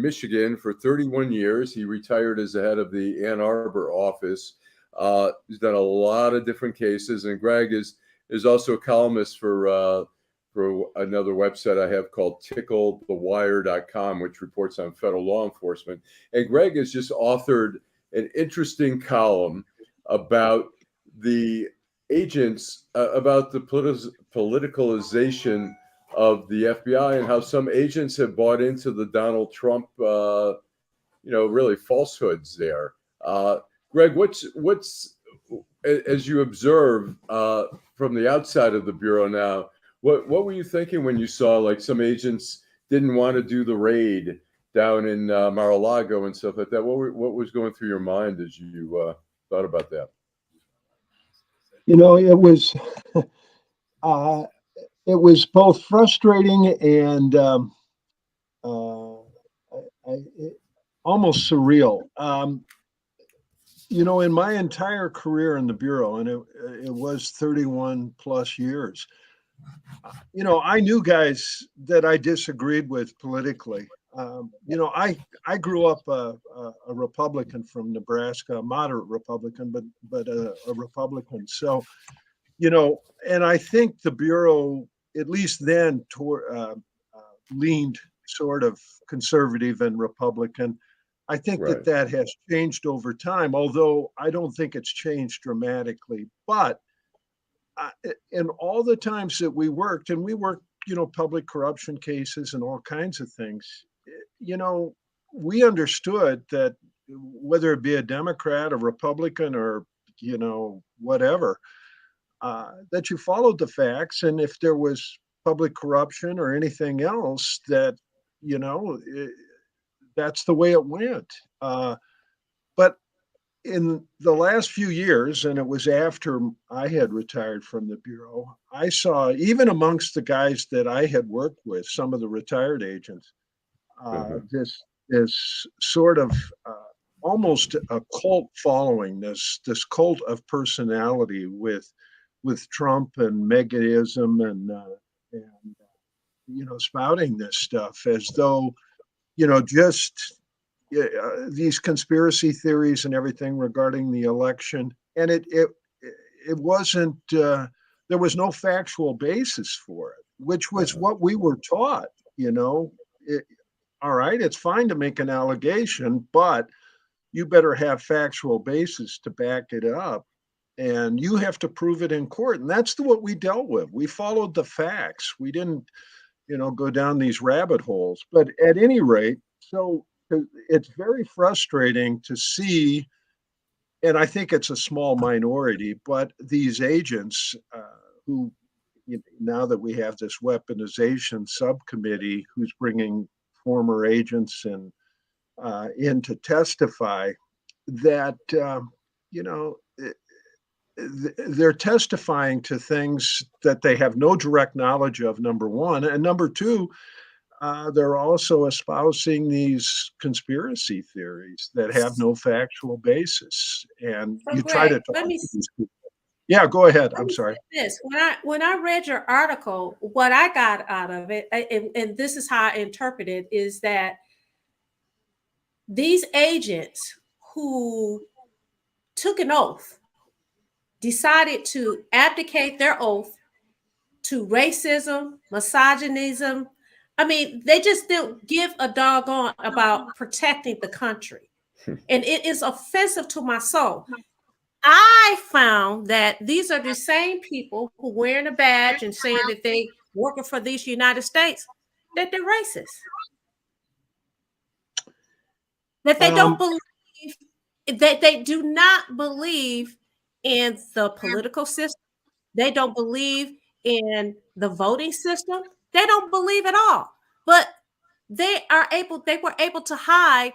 Michigan for 31 years. He retired as the head of the Ann Arbor office. He's done a lot of different cases, and Greg is also a columnist for for another website I have called ticklethewire.com, which reports on federal law enforcement. And Greg has just authored an interesting column about the agents, about the politicalization of the FBI and how some agents have bought into the Donald Trump, really falsehoods there. Greg, what's as you observe from the outside of the Bureau now, what were you thinking when you saw like some agents didn't want to do the raid down in Mar-a-Lago and stuff like that? What was going through your mind as you thought about that? It was both frustrating and almost surreal. In my entire career in the Bureau, and it was 31 plus years, I knew guys that I disagreed with politically. I grew up a Republican from Nebraska, a moderate Republican, but a Republican. So, and I think the Bureau, at least then, leaned sort of conservative and Republican. I think Right. that has changed over time, although I don't think it's changed dramatically. But in all the times that we worked, public corruption cases and all kinds of things, we understood that whether it be a Democrat, a Republican, or, whatever, that you followed the facts. And if there was public corruption or anything else, that, that's the way it went. But in the last few years, and it was after I had retired from the Bureau, I saw, even amongst the guys that I had worked with, some of the retired agents, this sort of almost a cult following, this cult of personality with Trump and Megaism and spouting this stuff as though just these conspiracy theories and everything regarding the election. And it wasn't, there was no factual basis for it, which was what we were taught. All right, it's fine to make an allegation, but you better have factual basis to back it up, and you have to prove it in court. And that's what we dealt with. We followed the facts. We didn't, go down these rabbit holes. But at any rate, so it's very frustrating to see, and I think it's a small minority, but these agents who, now that we have this weaponization subcommittee who's bringing former agents in to testify, that they're testifying to things that they have no direct knowledge of, number one, and number two, they're also espousing these conspiracy theories that have no factual basis. And you try to talk to these people. Yeah, go ahead. I'm sorry. This when I read your article, what I got out of it, and this is how I interpret it, is that these agents who took an oath decided to abdicate their oath to racism, misogynism. I mean, they just didn't give a doggone about protecting the country. And it is offensive to my soul. I found that these are the same people who wearing a badge and saying that they working for these United States, that they're racist. That they don't believe, that they do not believe in the political system. They don't believe in the voting system. They don't believe at all. But they were able to hide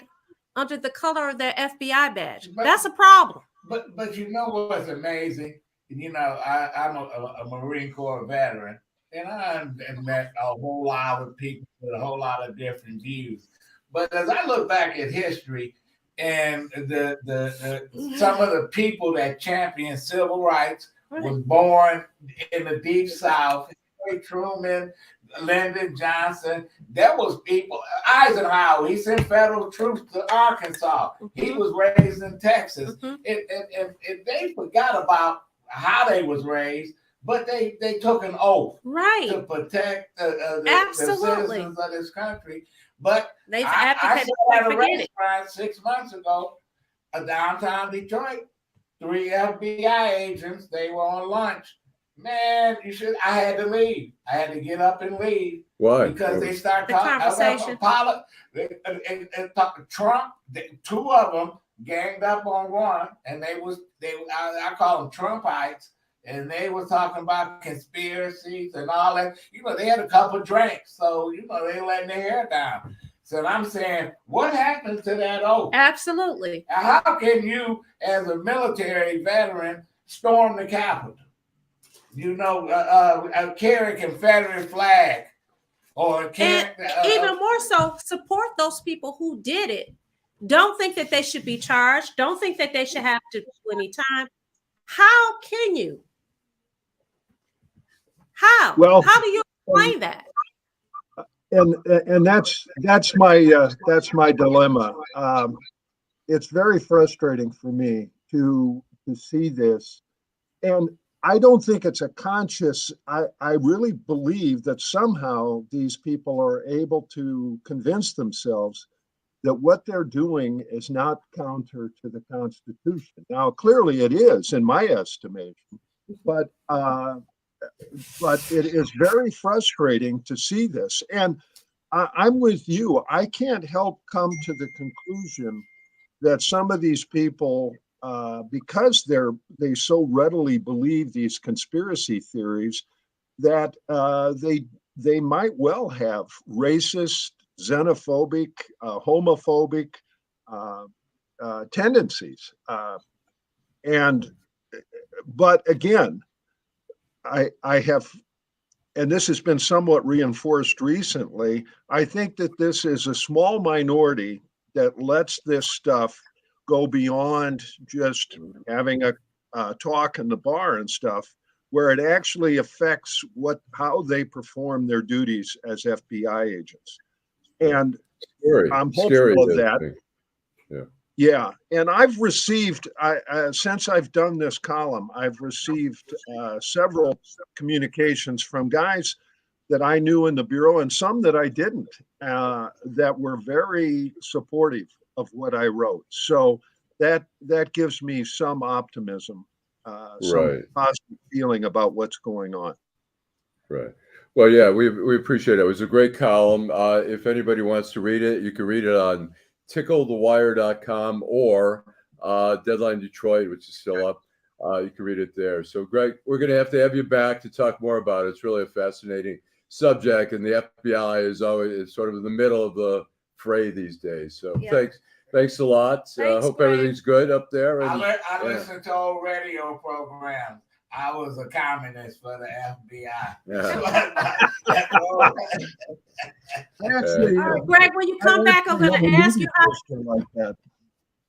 under the color of their FBI badge. That's a problem. But you know what's amazing? I'm a Marine Corps veteran, and I met a whole lot of people with a whole lot of different views. But as I look back at history and the some of the people that championed civil rights was born in the Deep South, Truman, Lyndon Johnson, there was people, Eisenhower, he sent federal troops to Arkansas. He was raised in Texas. And they forgot about how they was raised, but they took an oath Right. to protect the Absolutely. citizens of this country. But They've I advocated sat at a forget it. restaurant 6 months ago, downtown Detroit. 3 FBI agents. They were on lunch. Man, I had to leave. I had to get up and leave. Why? Because they start The talking. conversation. Trump, 2 of them ganged up on one, and I call them Trumpites, and they were talking about conspiracies and all that. They had a couple drinks, so they letting their hair down. So I'm saying, what happened to that oath? Absolutely. How can you, as a military veteran, storm the Capitol? Carry a Confederate flag, or even more so, support those people who did it. Don't think that they should be charged. Don't think that they should have to do any time. How can you? How? Well, how do you explain that? And that's my dilemma. It's very frustrating for me to see this, and I don't think it's a conscious. I really believe that somehow these people are able to convince themselves that what they're doing is not counter to the Constitution. Now, clearly it is, in my estimation, but it is very frustrating to see this. And I'm with you. I can't help come to the conclusion that some of these people, because they so readily believe these conspiracy theories, that they might well have racist, xenophobic, homophobic tendencies. But again, I have, and this has been somewhat reinforced recently, I think that this is a small minority that lets this stuff go beyond just having a talk in the bar and stuff, where it actually affects how they perform their duties as FBI agents. And I'm hopeful of that. Yeah. And I've received, since I've done this column, I've received several communications from guys that I knew in the Bureau and some that I didn't, that were very supportive of what I wrote. So that gives me some optimism, some positive feeling about what's going on. Right. Well, yeah, we appreciate it. It was a great column. If anybody wants to read it, you can read it on ticklethewire.com or Deadline Detroit, which is still up. You can read it there. So, Greg, we're going to have you back to talk more about it. It's really a fascinating subject, and the FBI is always sort of in the middle of the fray these days. So, thanks a lot. Hope everything's good up there. And, I listened to old radio programs. I was a communist for the FBI. Greg, when you come back, I'm going to ask you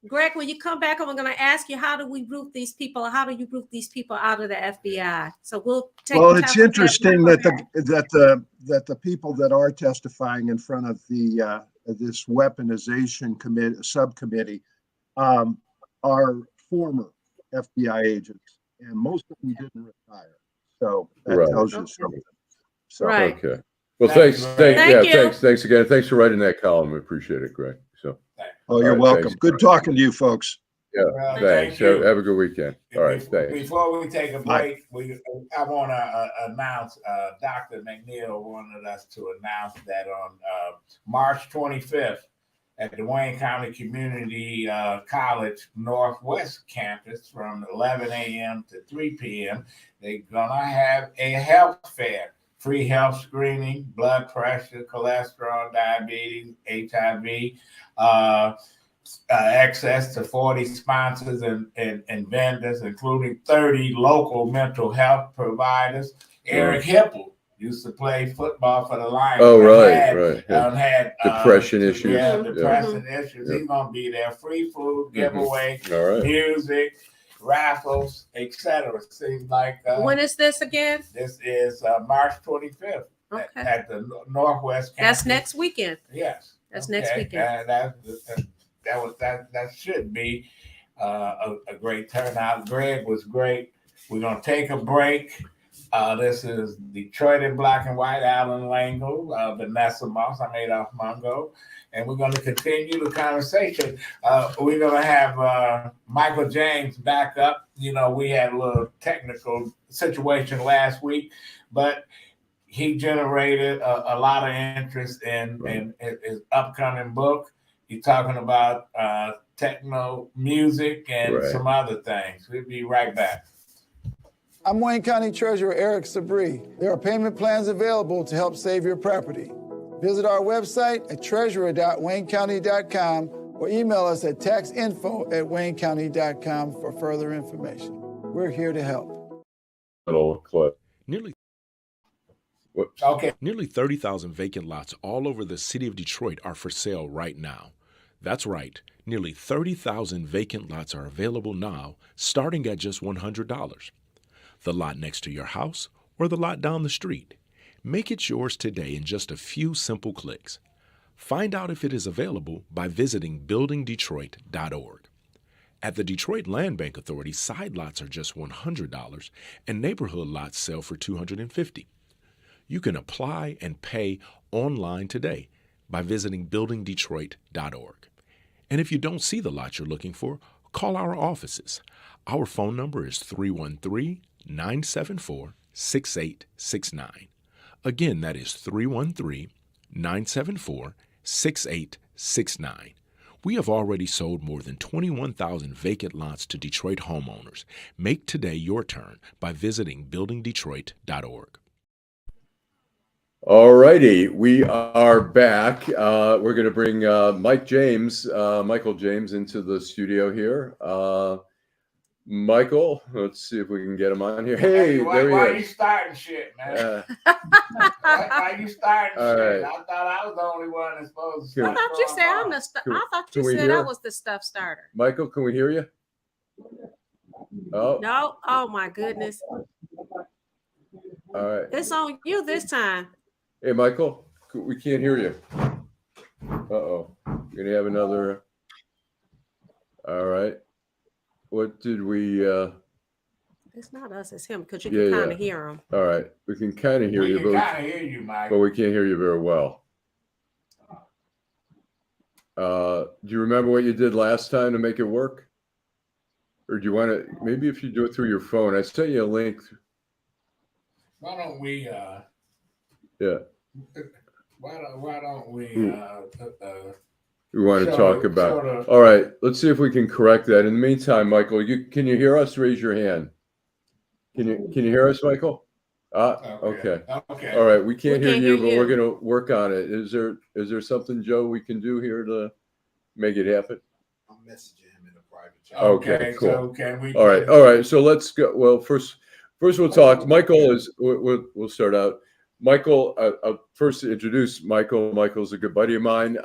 Greg, when you come back, I'm going to ask you, how do we root these people? How do you root these people out of the FBI? So we'll take. Well, it's interesting that the people that are testifying in front of the this weaponization subcommittee are former FBI agents, and most of them didn't retire. So that tells you something. So, okay. Well, thanks again. Thanks for writing that column. We appreciate it, Greg. So. Oh, you're welcome. Thanks. Good talking to you, folks. Yeah, thanks. Have a good weekend. All right, thanks. Before we take a break, I want to announce, Dr. McNeill wanted us to announce that on March 25th at the Wayne County Community College Northwest campus from 11 a.m. to 3 p.m., they're going to have a health fair. Free health screening, blood pressure, cholesterol, diabetes, HIV, access to 40 sponsors and vendors, including 30 local mental health providers. Eric Hipple used to play football for the Lions. Oh, right. Had depression issues. Yeah, depression issues. He's going to be there. Free food, giveaway, music, raffles, etc. Seems like when is this again? This is March 25th at the Northwest campus. That's next weekend. Yes, that's next weekend. That should be a great turnout. Greg was great. We're gonna take a break. This is Detroit in Black and White, Allan Lengel, Venessa Moss. I'm Adolph Mongo. And we're going to continue the conversation. We're going to have Michael James back up. You know, we had a little technical situation last week, but he generated a lot of interest in his upcoming book. He's talking about techno music and some other things. We'll be right back. I'm Wayne County Treasurer Eric Sabri. There are payment plans available to help save your property. Visit our website at treasurer.waynecounty.com or email us at taxinfo@waynecounty.com for further information. We're here to help. Little clip. Nearly Okay. Nearly 30,000 vacant lots all over the city of Detroit are for sale right now. That's right. Nearly 30,000 vacant lots are available now, starting at just $100. The lot next to your house or the lot down the street. Make it yours today in just a few simple clicks. Find out if it is available by visiting buildingdetroit.org. At the Detroit Land Bank Authority, side lots are just $100 and neighborhood lots sell for $250. You can apply and pay online today by visiting buildingdetroit.org. And if you don't see the lot you're looking for, call our offices. Our phone number is 313-974-6869. Again, that is 313-974-6869. We have already sold more than 21,000 vacant lots to Detroit homeowners. Make today your turn by visiting buildingdetroit.org. All righty, we are back. We're going to bring Michael James into the studio here. Michael, let's see if we can get him on here. Hey, why there he are is. you starting shit, man? Why are you starting shit? Right. I thought I was the only one that's supposed to. I thought you said I'm the. I thought you said I was the stuff starter. Michael, can we hear you? Oh no! Oh my goodness! All right, it's on you this time. Hey, Michael, we can't hear you. Uh-oh. We're going to have another. All right. What did we... It's not us, it's him, because you can kind of hear him. All right. We can kind of hear you. We can kind of hear you, Mike. But we can't hear you very well. Do you remember what you did last time to make it work? Or do you want to... Maybe if you do it through your phone. I sent you a link. Why don't we... Yeah. Why don't we we want to talk about all right, let's see if we can correct that. In the meantime, Michael, can you hear us? Raise your hand. Can you hear us, Michael? Okay. All right, we can't hear you, but we're going to work on it. Is there something, Joe, we can do here to make it happen? I'm messaging him in a private chat. Okay, cool. So can we all right, so let's go. Well, first we'll talk. Michael is we'll start out. Michael, I'll first introduce Michael. Michael's a good buddy of mine.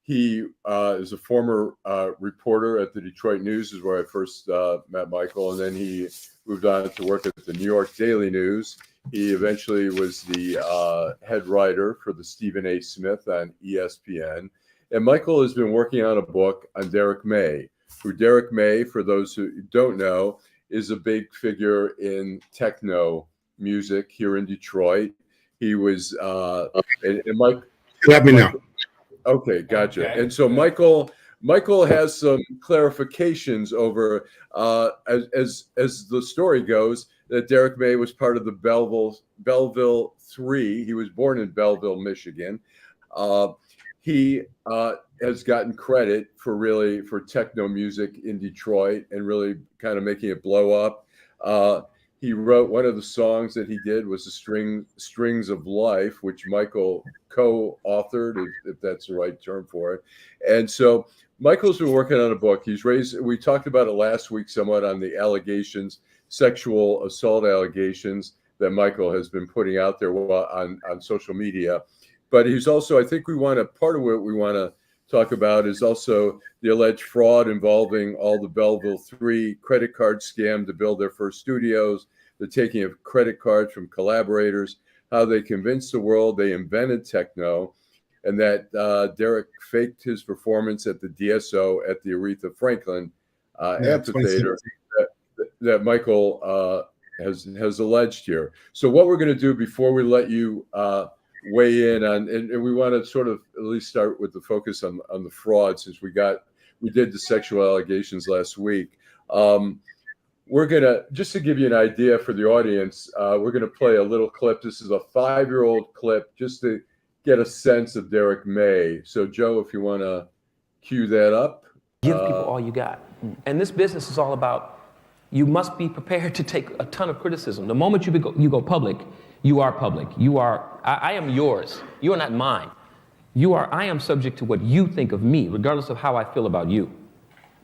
He is a former reporter at the Detroit News, is where I first met Michael, and then he moved on to work at the New York Daily News. He eventually was the head writer for the Stephen A. Smith on ESPN. And Michael has been working on a book on Derrick May, who Derrick May, for those who don't know, is a big figure in techno music here in Detroit. He was, and Mike. Let me know. Okay, gotcha. Okay. And so Michael has some clarifications over, as the story goes, that Derrick May was part of the Belleville 3. He was born in Belleville, Michigan. He has gotten credit for techno music in Detroit and really kind of making it blow up. He wrote one of the songs that he did was the Strings of Life, which Michael co-authored, if that's the right term for it. And so Michael's been working on a book. We talked about it last week somewhat on the sexual assault allegations that Michael has been putting out there on social media. But he's also, I think part of what we want to talk about is also the alleged fraud involving all the Belleville 3 credit card scam to build their first studios, the taking of credit cards from collaborators, how they convinced the world they invented techno, and that Derrick faked his performance at the DSO at the Aretha Franklin amphitheater that Michael has alleged here. So what we're going to do before we let you weigh in on, and we want to sort of at least start with the focus on the fraud, since we did the sexual allegations last week. We're going to, just to give you an idea for the audience, we're going to play a little clip. This is a 5-year-old clip just to get a sense of Derrick May. So Joe, if you want to cue that up. Give people all you got. And this business is all about, you must be prepared to take a ton of criticism. The moment you go public, you are public. I am yours. You are not mine. I am subject to what you think of me, regardless of how I feel about you.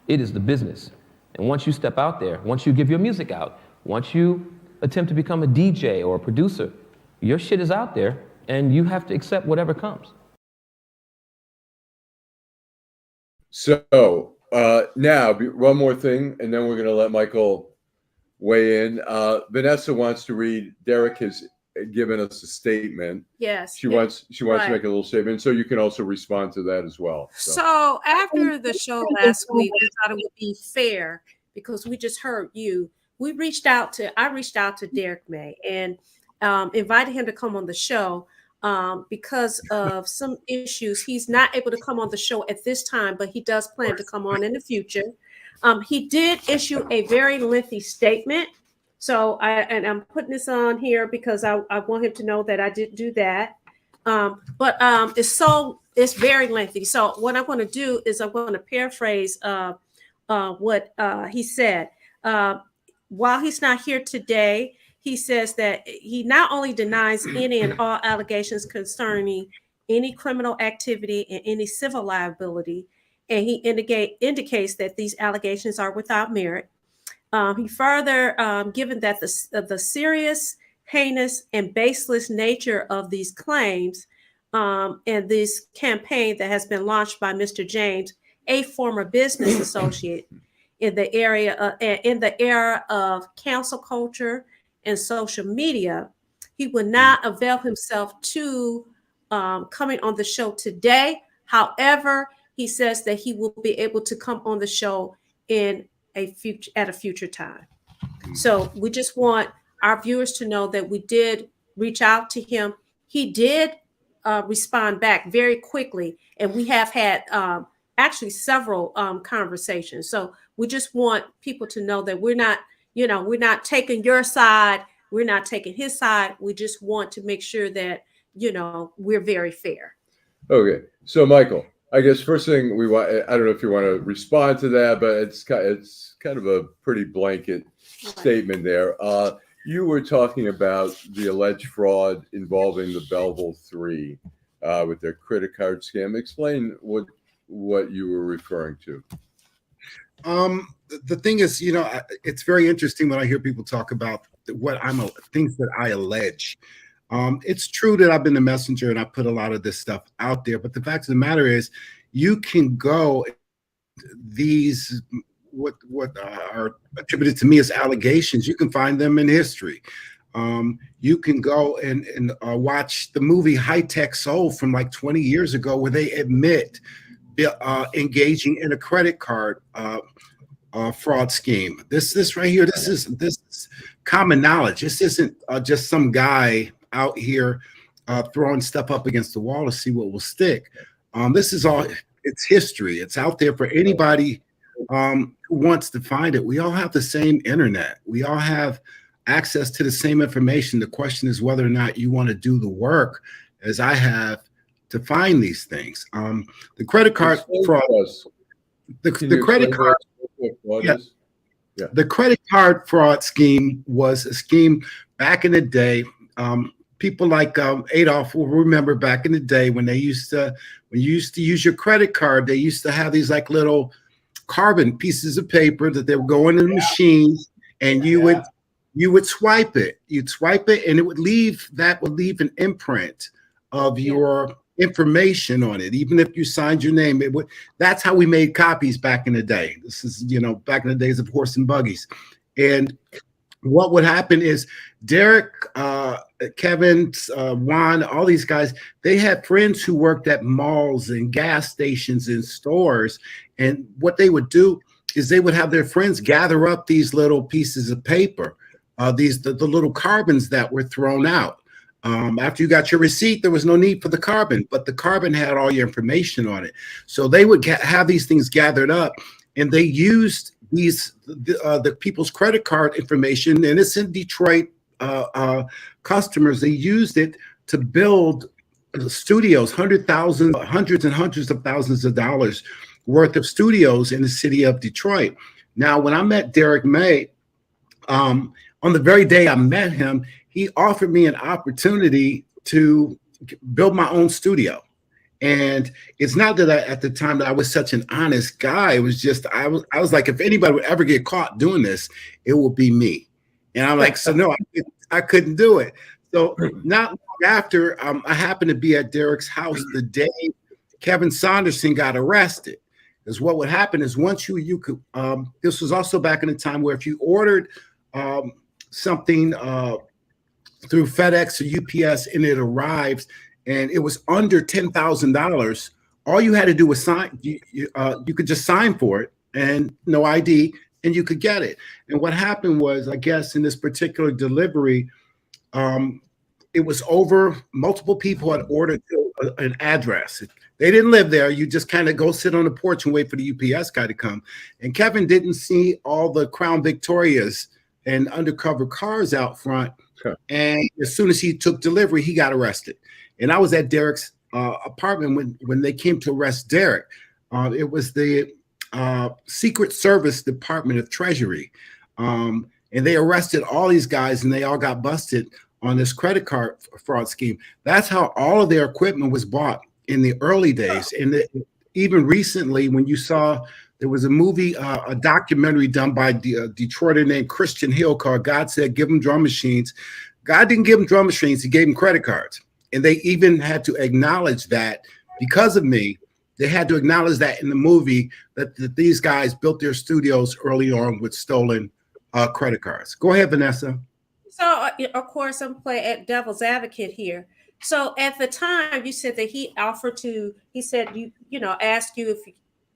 It is the business. And once you step out there, once you give your music out, once you attempt to become a DJ or a producer, your shit is out there and you have to accept whatever comes. So now, one more thing, and then we're going to let Michael weigh in. Venessa wants to read. Derrick has given us a statement. Yes. She wants to make a little statement, so you can also respond to that as well. So after the show last week, we thought it would be fair, because we just heard you. I reached out to Derrick May and invited him to come on the show. Because of some issues, he's not able to come on the show at this time, but he does plan to come on in the future. He did issue a very lengthy statement. So I'm putting this on here because I want him to know that I did do that. But it's very lengthy. So what I'm going to do is I'm going to paraphrase what he said. While he's not here today, he says that he not only denies any and all allegations concerning any criminal activity and any civil liability, and he indicates that these allegations are without merit. He further, given that the serious, heinous, and baseless nature of these claims and this campaign that has been launched by Mr. James, a former business associate, in the era of cancel culture and social media, he would not avail himself to coming on the show today. However, he says that he will be able to come on the show at a future time. So we just want our viewers to know that we did reach out to him. He did respond back very quickly, and we have had actually several conversations. So we just want people to know that we're not taking your side. We're not taking his side. We just want to make sure that, we're very fair. Okay. So Michael, I guess first thing we want, I don't know if you want to respond to that, but it's kind of a pretty blanket statement there. You were talking about the alleged fraud involving the Belleville 3 with their credit card scam. Explain what you were referring to. The thing is, it's very interesting when I hear people talk about things that I allege. It's true that I've been the messenger and I put a lot of this stuff out there, but the fact of the matter is, you can go what are attributed to me as allegations. You can find them in history. You can go and watch the movie High Tech Soul from like 20 years ago, where they admit engaging in a credit card fraud scheme. This right here, this is common knowledge. This isn't just some guy out here throwing stuff up against the wall to see what will stick. This is all, it's history. It's out there for anybody who wants to find it. We all have the same internet. We all have access to the same information. The question is whether or not you want to do the work, as I have, to find these things. The credit card fraud. The credit card. Yeah. Yeah. The credit card fraud scheme was a scheme back in the day. People like Adolph will remember back in the day when you used to use your credit card, they used to have these like little carbon pieces of paper that they would go into the machines, and you would swipe it. You'd swipe it, and it would leave an imprint of your information on it, even if you signed your name. That's how we made copies back in the day. This is, back in the days of horse and buggies. And what would happen is Derrick, Kevin, Juan, all these guys, they had friends who worked at malls and gas stations and stores. And what they would do is they would have their friends gather up these little pieces of paper the little carbons that were thrown out. After you got your receipt, there was no need for the carbon, but the carbon had all your information on it. So they would have these things gathered up, and they used the people's credit card information, and it's in Detroit customers. They used it to build studios, hundreds and hundreds of thousands of dollars worth of studios in the city of Detroit. Now, when I met Derrick May, on the very day I met him, he offered me an opportunity to build my own studio. And it's not that at the time that I was such an honest guy. It was just, I was like, if anybody would ever get caught doing this, it will be me. And I'm like, so no, I couldn't do it. So not long after, I happened to be at Derrick's house the day Kevin Saunderson got arrested. Because what would happen is once you could, this was also back in the time where if you ordered something through FedEx or UPS and it arrives and it was under $10,000, all you had to do was sign. You could just sign for it and no ID, and you could get it. And what happened was, I guess in this particular delivery, it was over. Multiple people had ordered an address. They didn't live there. You just kind of go sit on the porch and wait for the UPS guy to come. And Kevin didn't see all the Crown Victorias and undercover cars out front. Sure. And as soon as he took delivery, he got arrested. And I was at Derrick's apartment when they came to arrest Derrick. It was the Secret Service Department of Treasury. And they arrested all these guys and they all got busted on this credit card fraud scheme. That's how all of their equipment was bought in the early days. And even recently, when you saw, there was a movie, a documentary done by a Detroiter named Christian Hill called God Said Give Them Drum Machines. God didn't give them drum machines, he gave them credit cards. And they even had to acknowledge that because of me, they had to acknowledge that in the movie that these guys built their studios early on with stolen credit cards. Go ahead, Venessa. So, of course, I'm playing at devil's advocate here. So at the time you said that he offered to, he said, asked you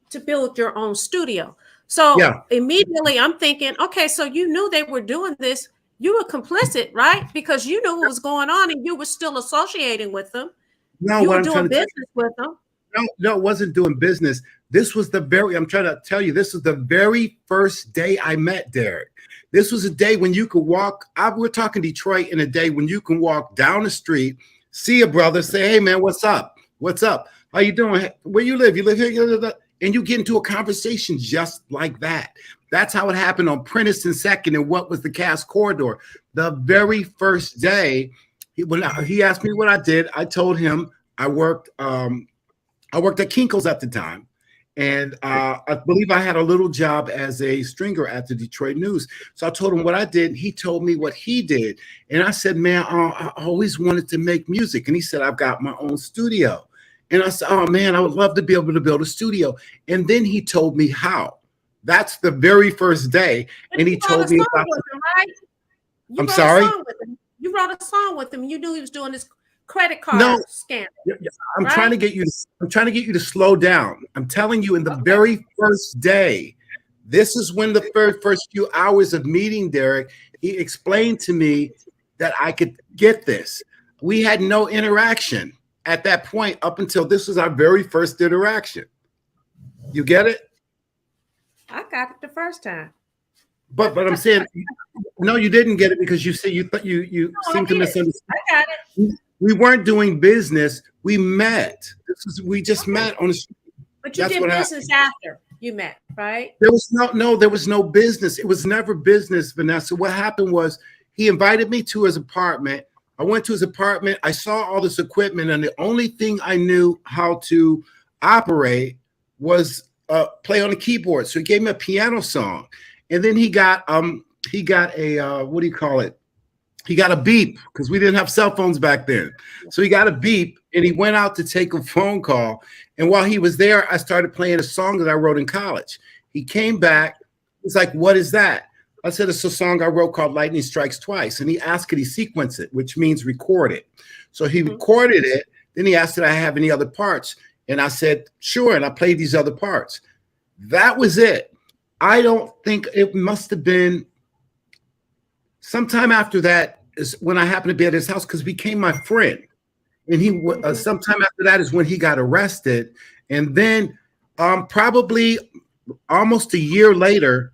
to build your own studio. So immediately I'm thinking, okay, so you knew they were doing this. You were complicit, right? Because you knew what was going on and you were still associating with them. No, you were doing business with them. No, it wasn't doing business. This was I'm trying to tell you, this was the very first day I met Derrick. This was a day when you could walk, we're talking Detroit, in a day when you can walk down the street, see a brother, say, hey man, what's up? What's up? How you doing? Where you live? You live here? And you get into a conversation just like that. That's how it happened on Prentice and Second and what was the Cass Corridor. The very first day, when he asked me what I did, I told him I worked at Kinko's at the time. And I believe I had a little job as a stringer at the Detroit News. So I told him what I did. He told me what he did. And I said, man, I always wanted to make music. And he said, I've got my own studio. And I said, oh man, I would love to be able to build a studio. And then he told me how. That's the very first day. And he told me about him, right? I'm sorry? You wrote a song with him. You knew he was doing this credit card scam. I'm trying to get you to slow down. I'm telling you, in the very first day, this is when the first few hours of meeting Derrick, he explained to me that I could get this. We had no interaction at that point up until this was our very first interaction. You get it? I got it the first time. But I'm saying, no, you didn't get it because you said you seem to misunderstand. I got it. We weren't doing business. We met. We just met on the street. But you did business after you met, right? There was no business. It was never business, Venessa. What happened was he invited me to his apartment. I went to his apartment. I saw all this equipment, and the only thing I knew how to operate was play on the keyboard. So he gave me a piano song, and then he got a what do you call it? He got a beep because we didn't have cell phones back then. So he got a beep and he went out to take a phone call. And while he was there, I started playing a song that I wrote in college. He came back. He's like, what is that? I said, it's a song I wrote called Lightning Strikes Twice. And he asked, could he sequence it, which means record it. So he recorded it. Then he asked, did I have any other parts? And I said, sure. And I played these other parts. That was it. I don't think it must have been sometime after that is when I happened to be at his house because he became my friend. And he sometime after that is when he got arrested. And then probably almost a year later,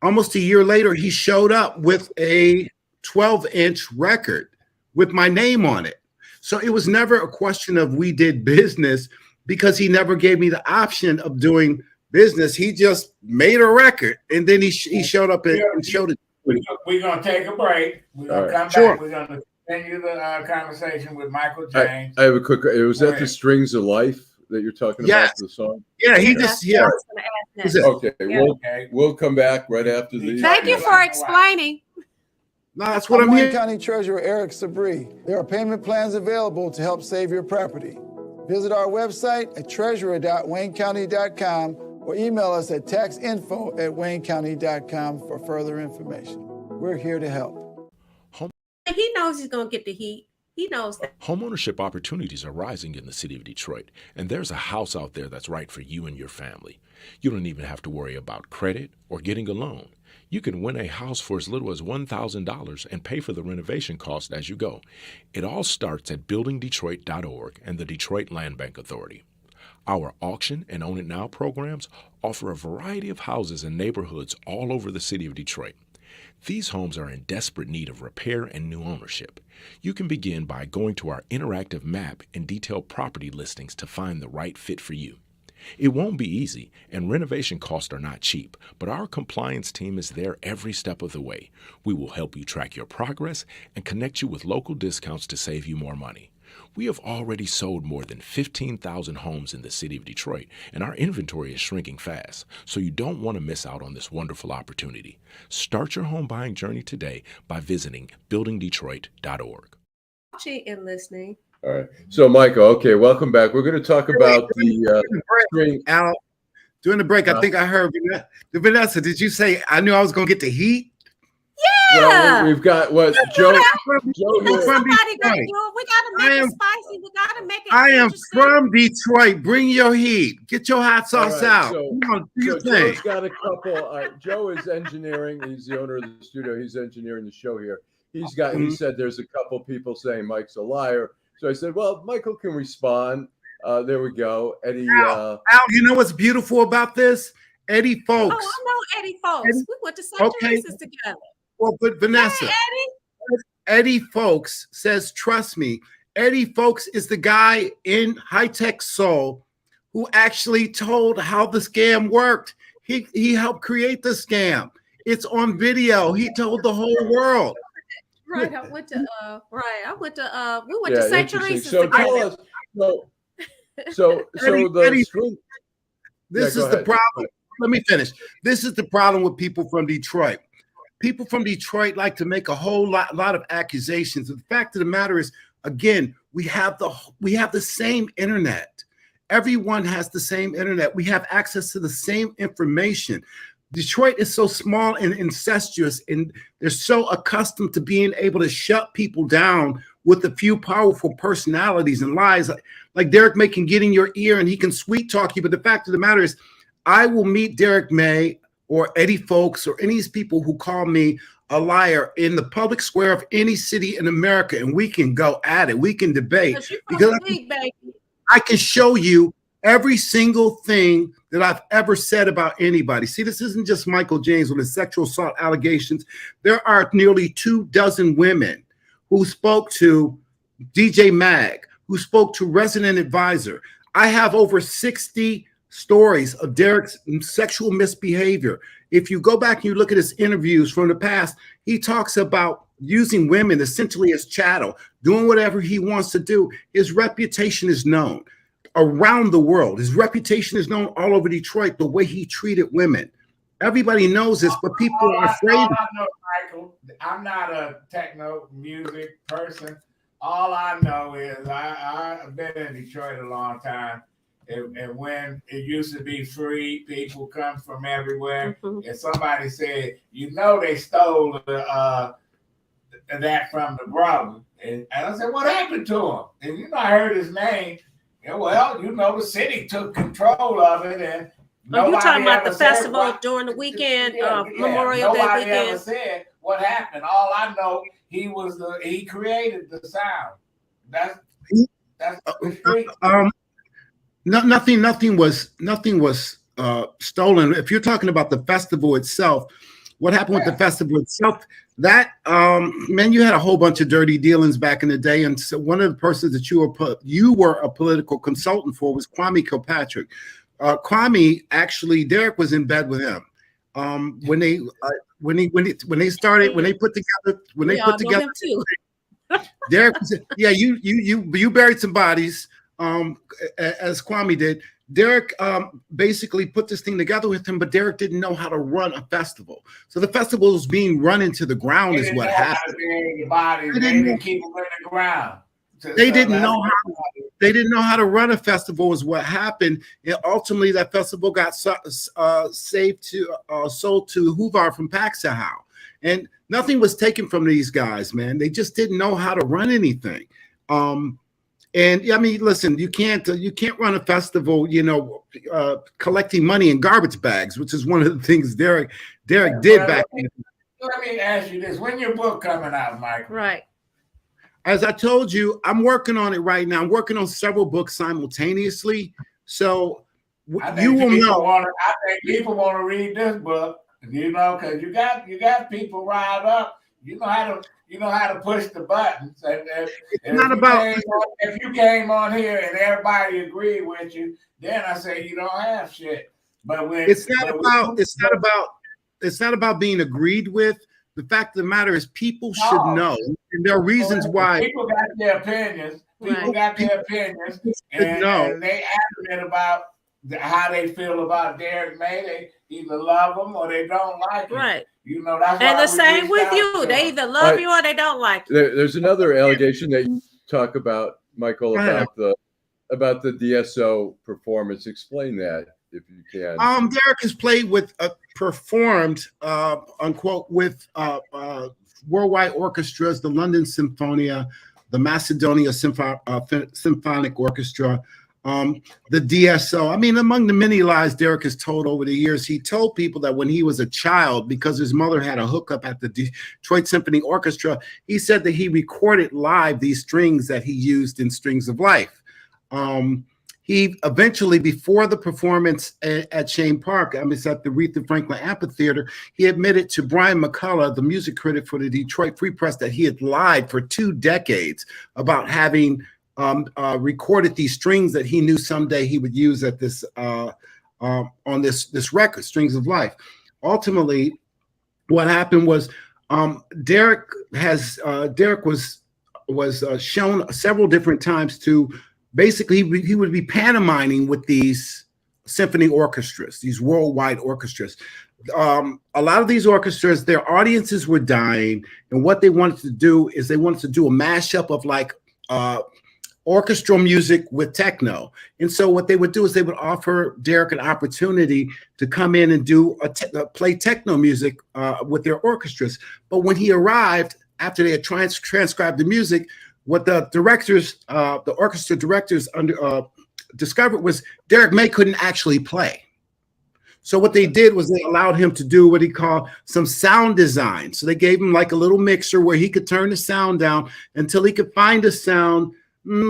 he showed up with a 12-inch record with my name on it. So it was never a question of we did business because he never gave me the option of doing business. He just made a record and then he showed up and showed it. We're going to take a break. We're going to come back. We're going to continue the conversation with Michael James. I have a quick, was that the Strings of Life that you're talking about, the song? Yeah, he just, Okay, we'll come back right after these. Thank you for explaining. No, that's what I'm Wayne here. County Treasurer Eric Sabri. There are payment plans available to help save your property. Visit our website at treasurer.waynecounty.com or email us at taxinfo@waynecounty.com for further information. We're here to help. He knows he's going to get the heat. He knows that. Homeownership opportunities are rising in the city of Detroit, and there's a house out there that's right for you and your family. You don't even have to worry about credit or getting a loan. You can win a house for as little as $1,000 and pay for the renovation cost as you go. It all starts at buildingdetroit.org and the Detroit Land Bank Authority. Our auction and Own It Now programs offer a variety of houses and neighborhoods all over the city of Detroit. These homes are in desperate need of repair and new ownership. You can begin by going to our interactive map and detailed property listings to find the right fit for you. It won't be easy, and renovation costs are not cheap, but our compliance team is there every step of the way. We will help you track your progress and connect you with local discounts to save you more money. We have already sold more than 15,000 homes in the city of Detroit, and our inventory is shrinking fast, so you don't want to miss out on this wonderful opportunity. Start your home buying journey today by visiting buildingdetroit.org. Watching and listening. All right. So, Michael, okay, welcome back. We're going to talk about the string. Al, during the break, I think I heard Vanessa. Did you say I knew I was going to get the heat? Yeah. Well, we've got what Joe. Somebody got to do it. We got to make it spicy. We got to make it. I am from Detroit. Bring your heat. Get your hot sauce out. So, Come on, do your thing. Joe's got a couple. Joe is engineering. He's the owner of the studio. He's engineering the show here. He said there's a couple people saying Mike's a liar. So I said, well, Michael can respond. There we go. Eddie. Al, you know what's beautiful about this? Eddie Folks. Oh, I know Eddie Folks. We went to St. Teresa's together. Well, but Vanessa, hey, Eddie Folks says, trust me, Eddie Folks is the guy in High Tech Soul who actually told how the scam worked. He helped create the scam. It's on video. He told the whole world. Right. I went to we went to St. Teresa's so together. Tell us, so Eddie, this is the problem. Let me finish. This is the problem with people from Detroit. People from Detroit like to make a whole lot of accusations. The fact of the matter is, again, we have the same internet. Everyone has the same internet. We have access to the same information. Detroit is so small and incestuous, and they're so accustomed to being able to shut people down with a few powerful personalities and lies. Like Derrick May can get in your ear and he can sweet talk you. But the fact of the matter is, I will meet Derrick May or Eddie Folks or any of these people who call me a liar in the public square of any city in America, and we can go at it. We can debate because I can show you every single thing that I've ever said about anybody. See, this isn't just Michael James with his sexual assault allegations. There are nearly 24 women who spoke to DJ Mag, who spoke to Resident Advisor. I have over 60 stories of Derrick's sexual misbehavior. If you go back and you look at his interviews from the past, he talks about using women essentially as chattel, doing whatever he wants to do. His reputation is known around the world. His reputation is known all over Detroit, the way he treated women. Everybody knows this, but people are afraid. All I know, Michael, I'm not a techno music person. All I know is I've been in Detroit a long time. And when it used to be free, people come from everywhere. And somebody said, they stole that from the brother. And I said, what happened to him? And I heard his name. And well, the city took control of it. And Oh, you talking about the said festival what- during the weekend, Yeah, Memorial Day nobody ever weekend? said what happened. All I know, he created the sound. That's the street. Nothing was stolen. If you're talking about the festival itself, what happened with the festival itself? That man, you had a whole bunch of dirty dealings back in the day, and so one of the persons that you were a political consultant for was Kwame Kilpatrick. Kwame, actually, Derrick was in bed with him when they put together. Him too. Derrick, yeah, you buried some bodies, as Kwame did. Derrick basically put this thing together with him, but Derrick didn't know how to run a festival. So the festival was being run into the ground, is what happened. They didn't keep them in the ground. They didn't know how to run a festival, is what happened. And ultimately, that festival got sold to Huvar from Paxahau. And nothing was taken from these guys, man. They just didn't know how to run anything. And I mean, listen, you can't run a festival, collecting money in garbage bags, which is one of the things Derrick did back then. Let me ask you this: when your book coming out, Mike? Right. As I told you, I'm working on it right now. I'm working on several books simultaneously, so you will know. I think people want to read this book, because you got people riled up. You know how to push the buttons. And if you came on here and everybody agreed with you, then I say you don't have shit. But it's not about being agreed with. The fact of the matter is, people should know, and there are reasons why. People got their opinions. People got their opinions, and they adamant about how they feel about Derrick May. They either love him or they don't like him. Right. That's and the same with you. They either love you or they don't like you. There's another allegation that you talk about, Michael, about the DSO performance. Explain that, if you can. Derrick has played with performed unquote with worldwide orchestras, the London Symphonia, the Macedonia Symphonic Orchestra, the DSO. I mean, among the many lies Derrick has told over the years, he told people that when he was a child, because his mother had a hookup at the Detroit Symphony Orchestra, he said that he recorded live these strings that he used in Strings of Life. He eventually, before the performance at Cheyne Park, it's at the Aretha Franklin Amphitheater, he admitted to Brian McCullough, the music critic for the Detroit Free Press, that he had lied for 2 decades about having recorded these strings that he knew someday he would use at this on this record, Strings of Life. Ultimately, what happened was Derrick was shown several different times to basically he would be pantomiming with these symphony orchestras, these worldwide orchestras. A lot of these orchestras, their audiences were dying, and what they wanted to do is they wanted to do a mashup of like orchestral music with techno. And so what they would do is they would offer Derrick an opportunity to come in and do play techno music with their orchestras. But when he arrived, after they had transcribed the music, what the directors, the orchestra directors discovered was Derrick May couldn't actually play. So what they did was they allowed him to do what he called some sound design. So they gave him like a little mixer where he could turn the sound down until he could find a sound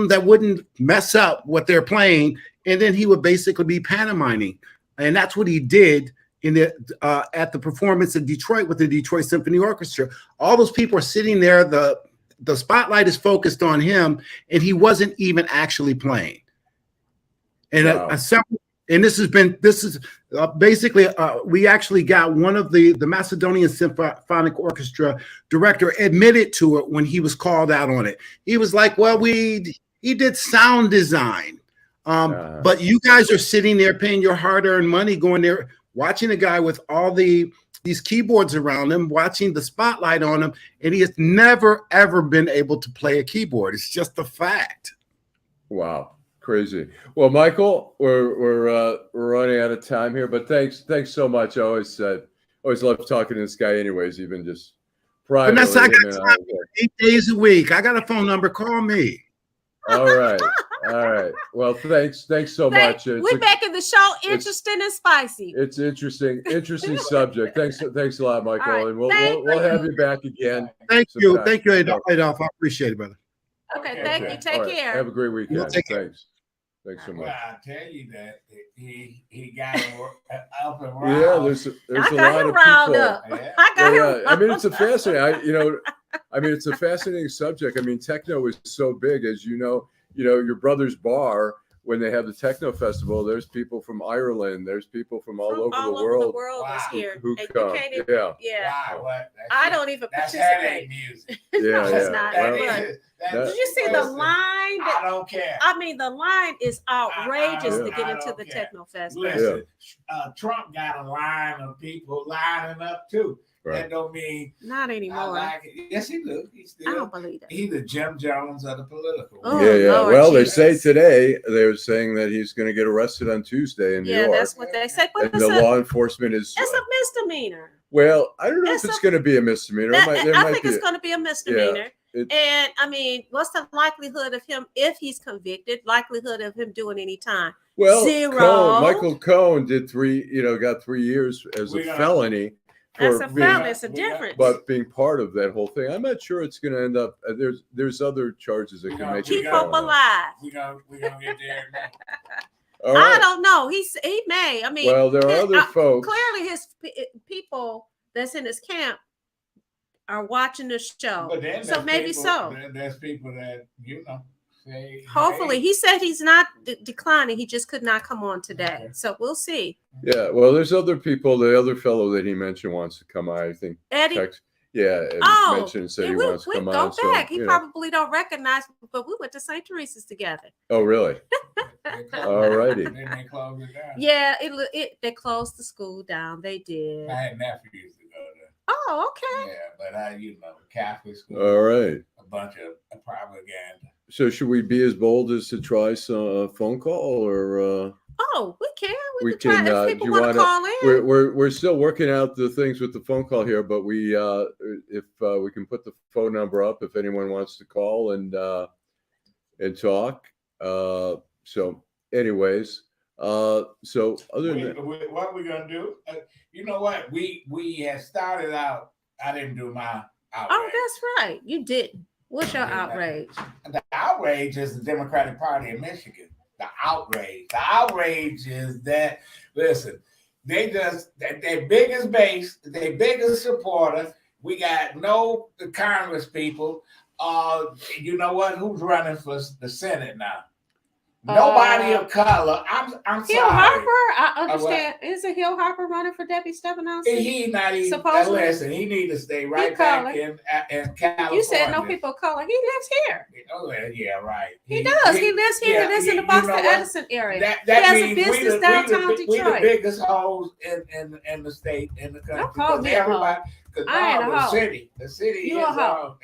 that wouldn't mess up what they're playing. And then he would basically be pantomiming. And that's what he did in the at the performance in Detroit with the Detroit Symphony Orchestra. All those people are sitting there. The spotlight is focused on him, and he wasn't even actually playing. And wow. Basically we actually got one of the Macedonian Symphonic Orchestra director admitted to it when he was called out on it. He was like, well, he did sound design, but you guys are sitting there paying your hard-earned money, going there watching a guy with all these keyboards around him, watching the spotlight on him, and he has never ever been able to play a keyboard. It's just a fact. Wow. Crazy. Well, Michael, we're running out of time here, but thanks so much. I always love talking to this guy anyways, even just privately. Vanessa, I got time 8 days a week. I got a phone number. Call me. All right. All right. Well, thanks so much. We're making the show interesting and spicy. It's interesting subject. Thanks a lot, Michael, right. and we'll have you back again. Thank you, Adolph. I appreciate it, brother. Okay, thank you. Take care. Have a great weekend. Thanks so much. Well, I'll tell you that he got up and around. Yeah, there's a lot of people. Yeah. I got him. I mean, it's a fascinating. It's a fascinating subject. I mean, techno is so big, as you know. Your brother's bar, when they have the techno festival, there's people from Ireland, there's people from all over the world. Wow. is here. Who And come. you can't Wow, what? I don't even That's participate. headache music. Yeah, It's not. Well, Did you see the line? I don't care. I mean, the line is outrageous to get I into don't the care. techno festival. Listen, Trump got a line of people lining up too. Right. That don't mean Not I anymore. like it. Yes, he do. I don't believe that. He's the Jim Jones of the political. Oh, yeah. Lord Well, Jesus. they say today they're saying that he's going to get arrested on Tuesday in New York. That's what they say. But And the law enforcement is. it's a misdemeanor. Well, I don't know It's if it's a- going to be a misdemeanor. I might think be it's going to be a misdemeanor. it- And I mean, what's the likelihood of him, if he's convicted, likelihood of him doing any time? Well, Zero. Michael Cohen did got 3 years as a felony. That's a being- felony. It's a difference. But being part of that whole thing, I'm not sure it's going to end up. There's other charges that can make keep it. hope alive. We gonna get there. All right. I don't know. He may. I mean, Well, there are other folks. Clearly, his people that's in his camp are watching the show. But then So there's maybe people, so. There's people that say. Hopefully, hey, he said he's not declining. He just could not come on today. Okay. So we'll see. Yeah, well, there's other people. The other fellow that he mentioned wants to come on. I think. Eddie. And mentioned and said he wants to come go on. back. So, He probably don't recognize, but we went to St. Teresa's together. Oh, really? All righty. Then they close it down. Yeah, they closed the school down. They did. I had nephews to go there. Oh, okay. Yeah, but Catholic school. All right. A bunch of propaganda. So should we be as bold as to try some phone call or? Oh, we can. We can try. can. If people want to call in. We're still working out the things with the phone call here, but if we can put the phone number up if anyone wants to call and talk. So, anyways, so other than that, what we're gonna do? You know what? We had started out. I didn't do my outrage. Oh, that's right. You didn't. What's your outrage? The outrage is the Democratic Party in Michigan. The outrage is that, listen, they just, their biggest base, their biggest supporters, we got no Congress people. You know what? Who's running for the Senate now? Nobody of color. I'm Hill sorry. Harper, I understand. Isn't Hill Harper running for Deputy Stephenson? He's not even. Supposedly. Listen, he need to stay right back in California. You said no people of color. He lives here. Oh, yeah, right. He does. He lives here. He lives in the Boston Edison area. That he has a business downtown Detroit. We the biggest hoes in the state, in the country. Don't call me a hoe. I ain't a hoe. The city You is a hoe.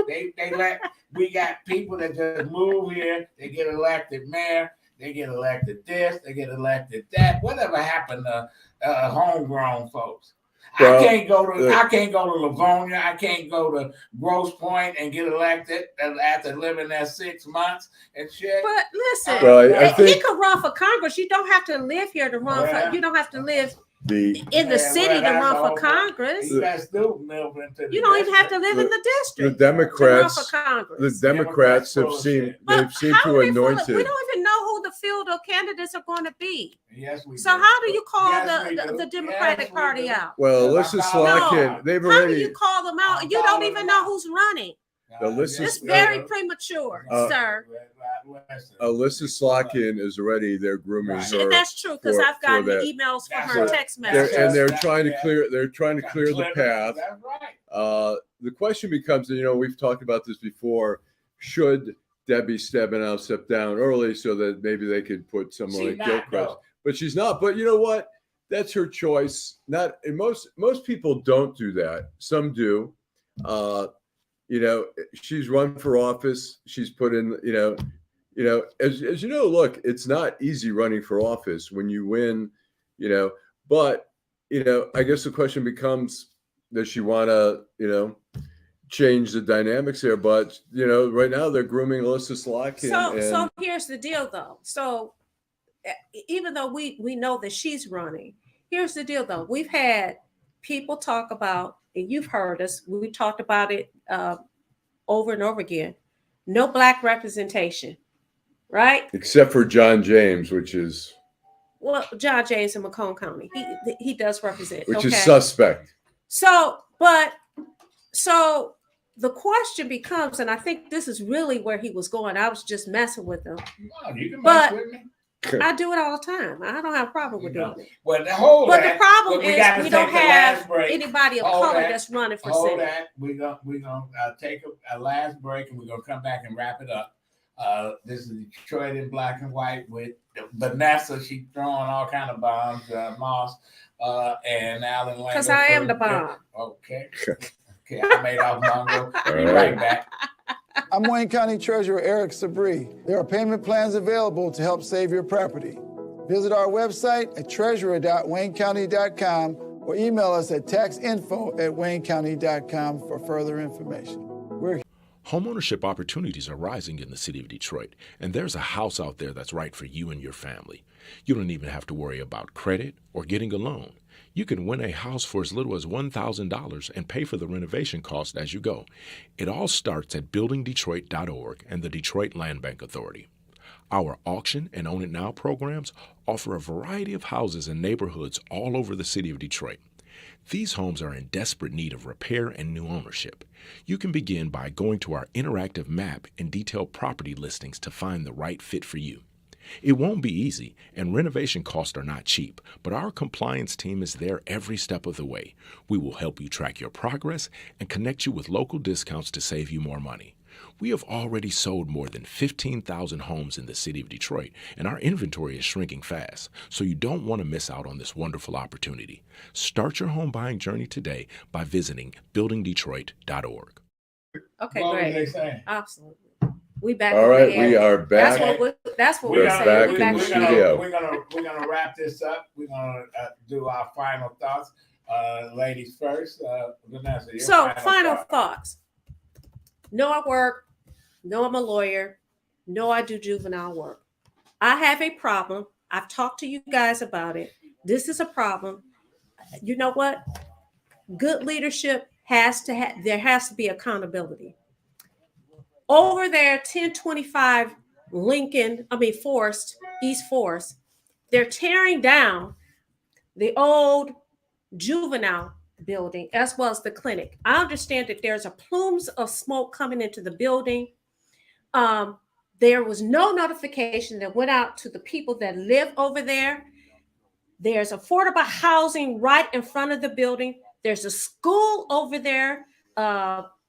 They let. We got people that just move here. They get elected mayor. They get elected this. They get elected that. Whatever happened to homegrown folks? Well, I can't go to Livonia. I can't go to Grosse Pointe and get elected after living there 6 months and shit. But listen, Well, I think he could run for Congress. You don't have to live here to run for. You don't have to live in the city to run for Congress. You don't even have to live in the district. The Democrats, to run for Congress. the Democrats have seemed to anoint it. We don't even know who the field of candidates are going to be. Yes, we So do. how do you call Yes, the Democratic Party out? Well, Alyssa Slotkin, they've How do already. you call them out? You don't even know who's running. It's very premature, sir. Alyssa Slotkin is already there grooming her. And that's true because I've gotten emails from her text messages. And they're trying to clear. They're trying to clear the path. That's right. The question becomes, we've talked about this before. Should Debbie Stebanow step down early so that maybe they could put someone like Gilchrist? But she's not. But you know what? That's her choice. Not and most people don't do that. Some do. She's run for office. She's put in. As you know, look, it's not easy running for office when you win. But I guess the question becomes, does she want to? change the dynamics there. But right now they're grooming Alyssa Slotkin. So here's the deal, though. So even though we know that she's running, here's the deal, though. We've had people talk about, and you've heard us. We talked about it over and over again. No Black representation, right? Except for John James, which is John James in Macomb County. He does represent, which is suspect. So the question becomes, and I think this is really where he was going. I was just messing with him. No, you can mess with me. I do it all the time. I don't have a problem with doing it. Well, the problem is we don't have anybody of color that's running for Senate. That. We're gonna take a last break, and we're gonna come back and wrap it up. This is Detroit in black and white with Venessa. She's throwing all kind of bombs. Moss and Allan Lengel. Because I am the bomb. Okay. I made Adolph Mongo. Be right back. I'm Wayne County Treasurer Eric Sabri. There are payment plans available to help save your property. Visit our website at treasurer.waynecounty.com or email us at taxinfo@waynecounty.com for further information. Homeownership opportunities are rising in the city of Detroit, and there's a house out there that's right for you and your family. You don't even have to worry about credit or getting a loan. You can win a house for as little as $1,000 and pay for the renovation cost as you go. It all starts at buildingdetroit.org and the Detroit Land Bank Authority. Our auction and Own It Now programs offer a variety of houses and neighborhoods all over the city of Detroit. These homes are in desperate need of repair and new ownership. You can begin by going to our interactive map and detailed property listings to find the right fit for you. It won't be easy, and renovation costs are not cheap, but our compliance team is there every step of the way. We will help you track your progress and connect you with local discounts to save you more money. We have already sold more than 15,000 homes in the city of Detroit, and our inventory is shrinking fast, so you don't want to miss out on this wonderful opportunity. Start your home buying journey today by visiting buildingdetroit.org. Okay, great. Absolutely. We back. All right, we are back. That's what we're saying. back in the studio. We're gonna wrap this up. We're gonna do our final thoughts. Ladies first. Venessa. So final thoughts. No, I work. No, I'm a lawyer. No, I do juvenile work. I have a problem. I've talked to you guys about it. This is a problem. You know what? Good leadership there has to be accountability. Over there, 1025 East Forest, they're tearing down the old juvenile building as well as the clinic. I understand that there's a plumes of smoke coming into the building. There was no notification that went out to the people that live over there. There's affordable housing right in front of the building. There's a school over there.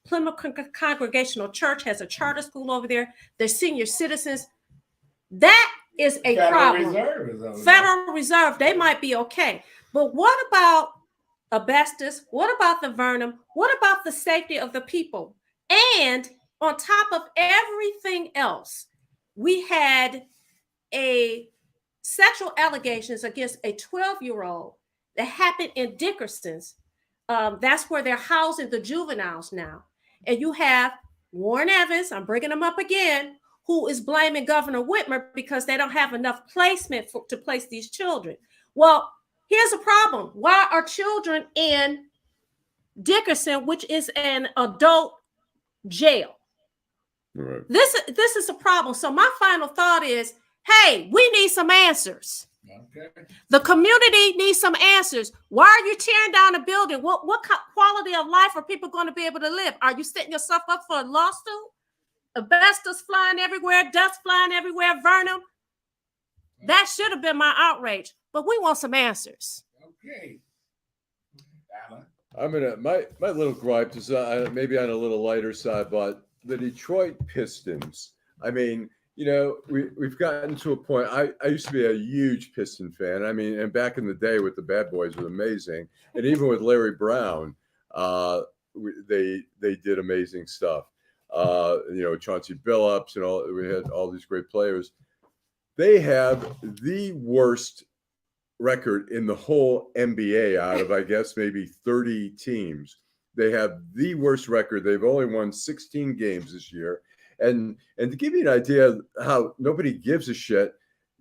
Plymouth Congregational Church has a charter school over there. There's senior citizens. That is a problem. Federal Reserve, they might be okay. But what about asbestos? What about the venom? What about the safety of the people? And on top of everything else, we had a sexual allegations against a 12-year-old that happened in Dickerson's. That's where they're housing the juveniles now. And you have Warren Evans, I'm bringing him up again, who is blaming Governor Whitmer because they don't have enough placement to place these children. Well, here's a problem. Why are children in Dickerson, which is an adult jail? Right. This is a problem. So my final thought is, hey, we need some answers. Okay. The community needs some answers. Why are you tearing down a building? What quality of life are people going to be able to live? Are you setting yourself up for a lawsuit? Asbestos flying everywhere, dust flying everywhere, venom. That should have been my outrage, but we want some answers. Okay. Allan. I'm gonna my little gripe is maybe on a little lighter side, but the Detroit Pistons. I mean, we've gotten to a point. I used to be a huge Piston fan. I mean, and back in the day with the Bad Boys was amazing, and even with Larry Brown, they did amazing stuff. Chauncey Billups and all. We had all these great players. They have the worst record in the whole NBA out of, I guess, maybe 30 teams. They have the worst record. They've only won 16 games this year. And to give you an idea of how nobody gives a shit,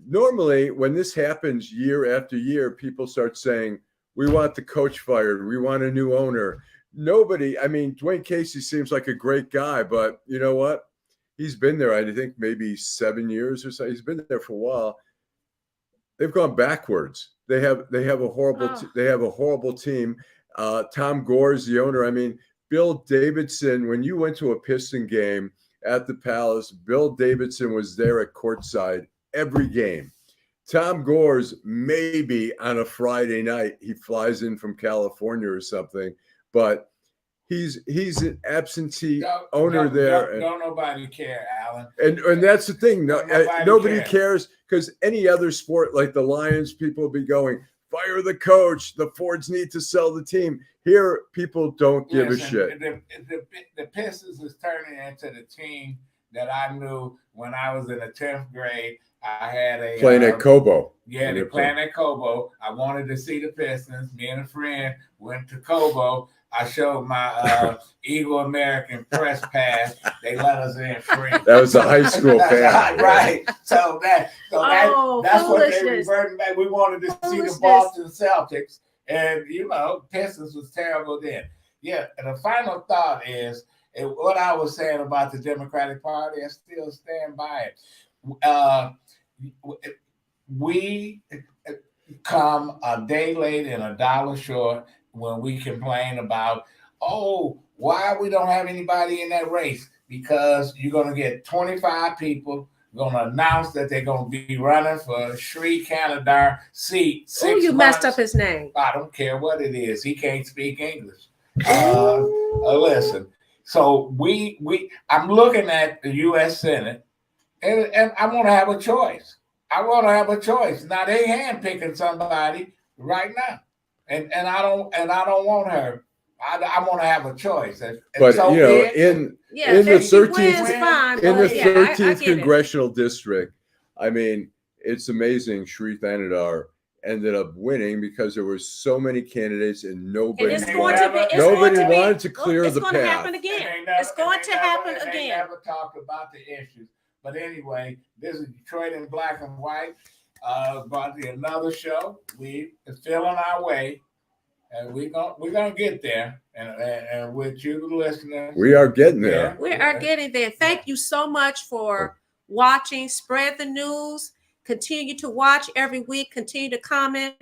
normally when this happens year after year, people start saying, we want the coach fired. We want a new owner. Nobody, I mean, Dwayne Casey seems like a great guy, but you know what? He's been there, I think, maybe 7 years or so. He's been there for a while. They've gone backwards. They have a horrible team. Tom Gore's the owner. I mean, Bill Davidson, when you went to a Piston game at the Palace, Bill Davidson was there at courtside every game. Tom Gore's maybe on a Friday night, he flies in from California or something, but he's an absentee owner there. Don't nobody care, Alan. And that's the thing. Nobody cares, because any other sport like the Lions, people will be going, fire the coach. The Fords need to sell the team. Here, people don't give a shit. The Pistons is turning into the team that I knew when I was in the 10th grade. I had playing at Cobo. Yeah, they're playing at Cobo. I wanted to see the Pistons. Me and a friend went to Cobo. I showed my Eagle American press pass. They let us in free. That was a high school pass. Right. So that's what they reverted back. We wanted to see the Boston Celtics. And, you know, Pistons was terrible then. Yeah, and the final thought is, what I was saying about the Democratic Party, I still stand by it. We come a day late and a dollar short when we complain about, why we don't have anybody in that race, because you're going to get 25 people going to announce that they're going to be running for Sri Kanadar seat. You messed up his name. I don't care what it is. He can't speak English. Listen. So I'm looking at the U.S. Senate, and I want to have a choice. Now they handpicking somebody right now, and I don't want her. I want to have a choice. But so in the 13th congressional district, I mean, it's amazing. Sri Thanadar ended up winning because there were so many candidates and nobody wanted to clear the path. It's going to happen again. It's going to happen again. They never talked about the issues. But anyway, this is Detroit in Black and White. About another show. We are still on our way, and we're gonna get there. And with you, the listeners, we are getting there. We are getting there. Thank you so much for watching. Spread the news. Continue to watch every week. Continue to comment.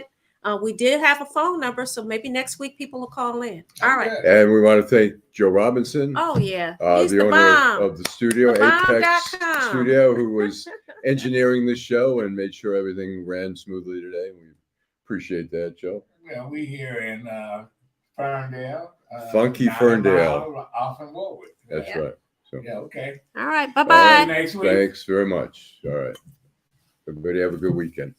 We did have a phone number, so maybe next week people will call in. All right. And we want to thank Joe Robinson. Oh, yeah. He's the owner of the studio, Apex Studio, who was engineering the show and made sure everything ran smoothly today. We appreciate that, Joe. Well, we here in Ferndale. Funky Ferndale. Off in Warwick. That's right. So, yeah, okay. All right. Bye-bye. Next week. Thanks very much. All right. Everybody have a good weekend.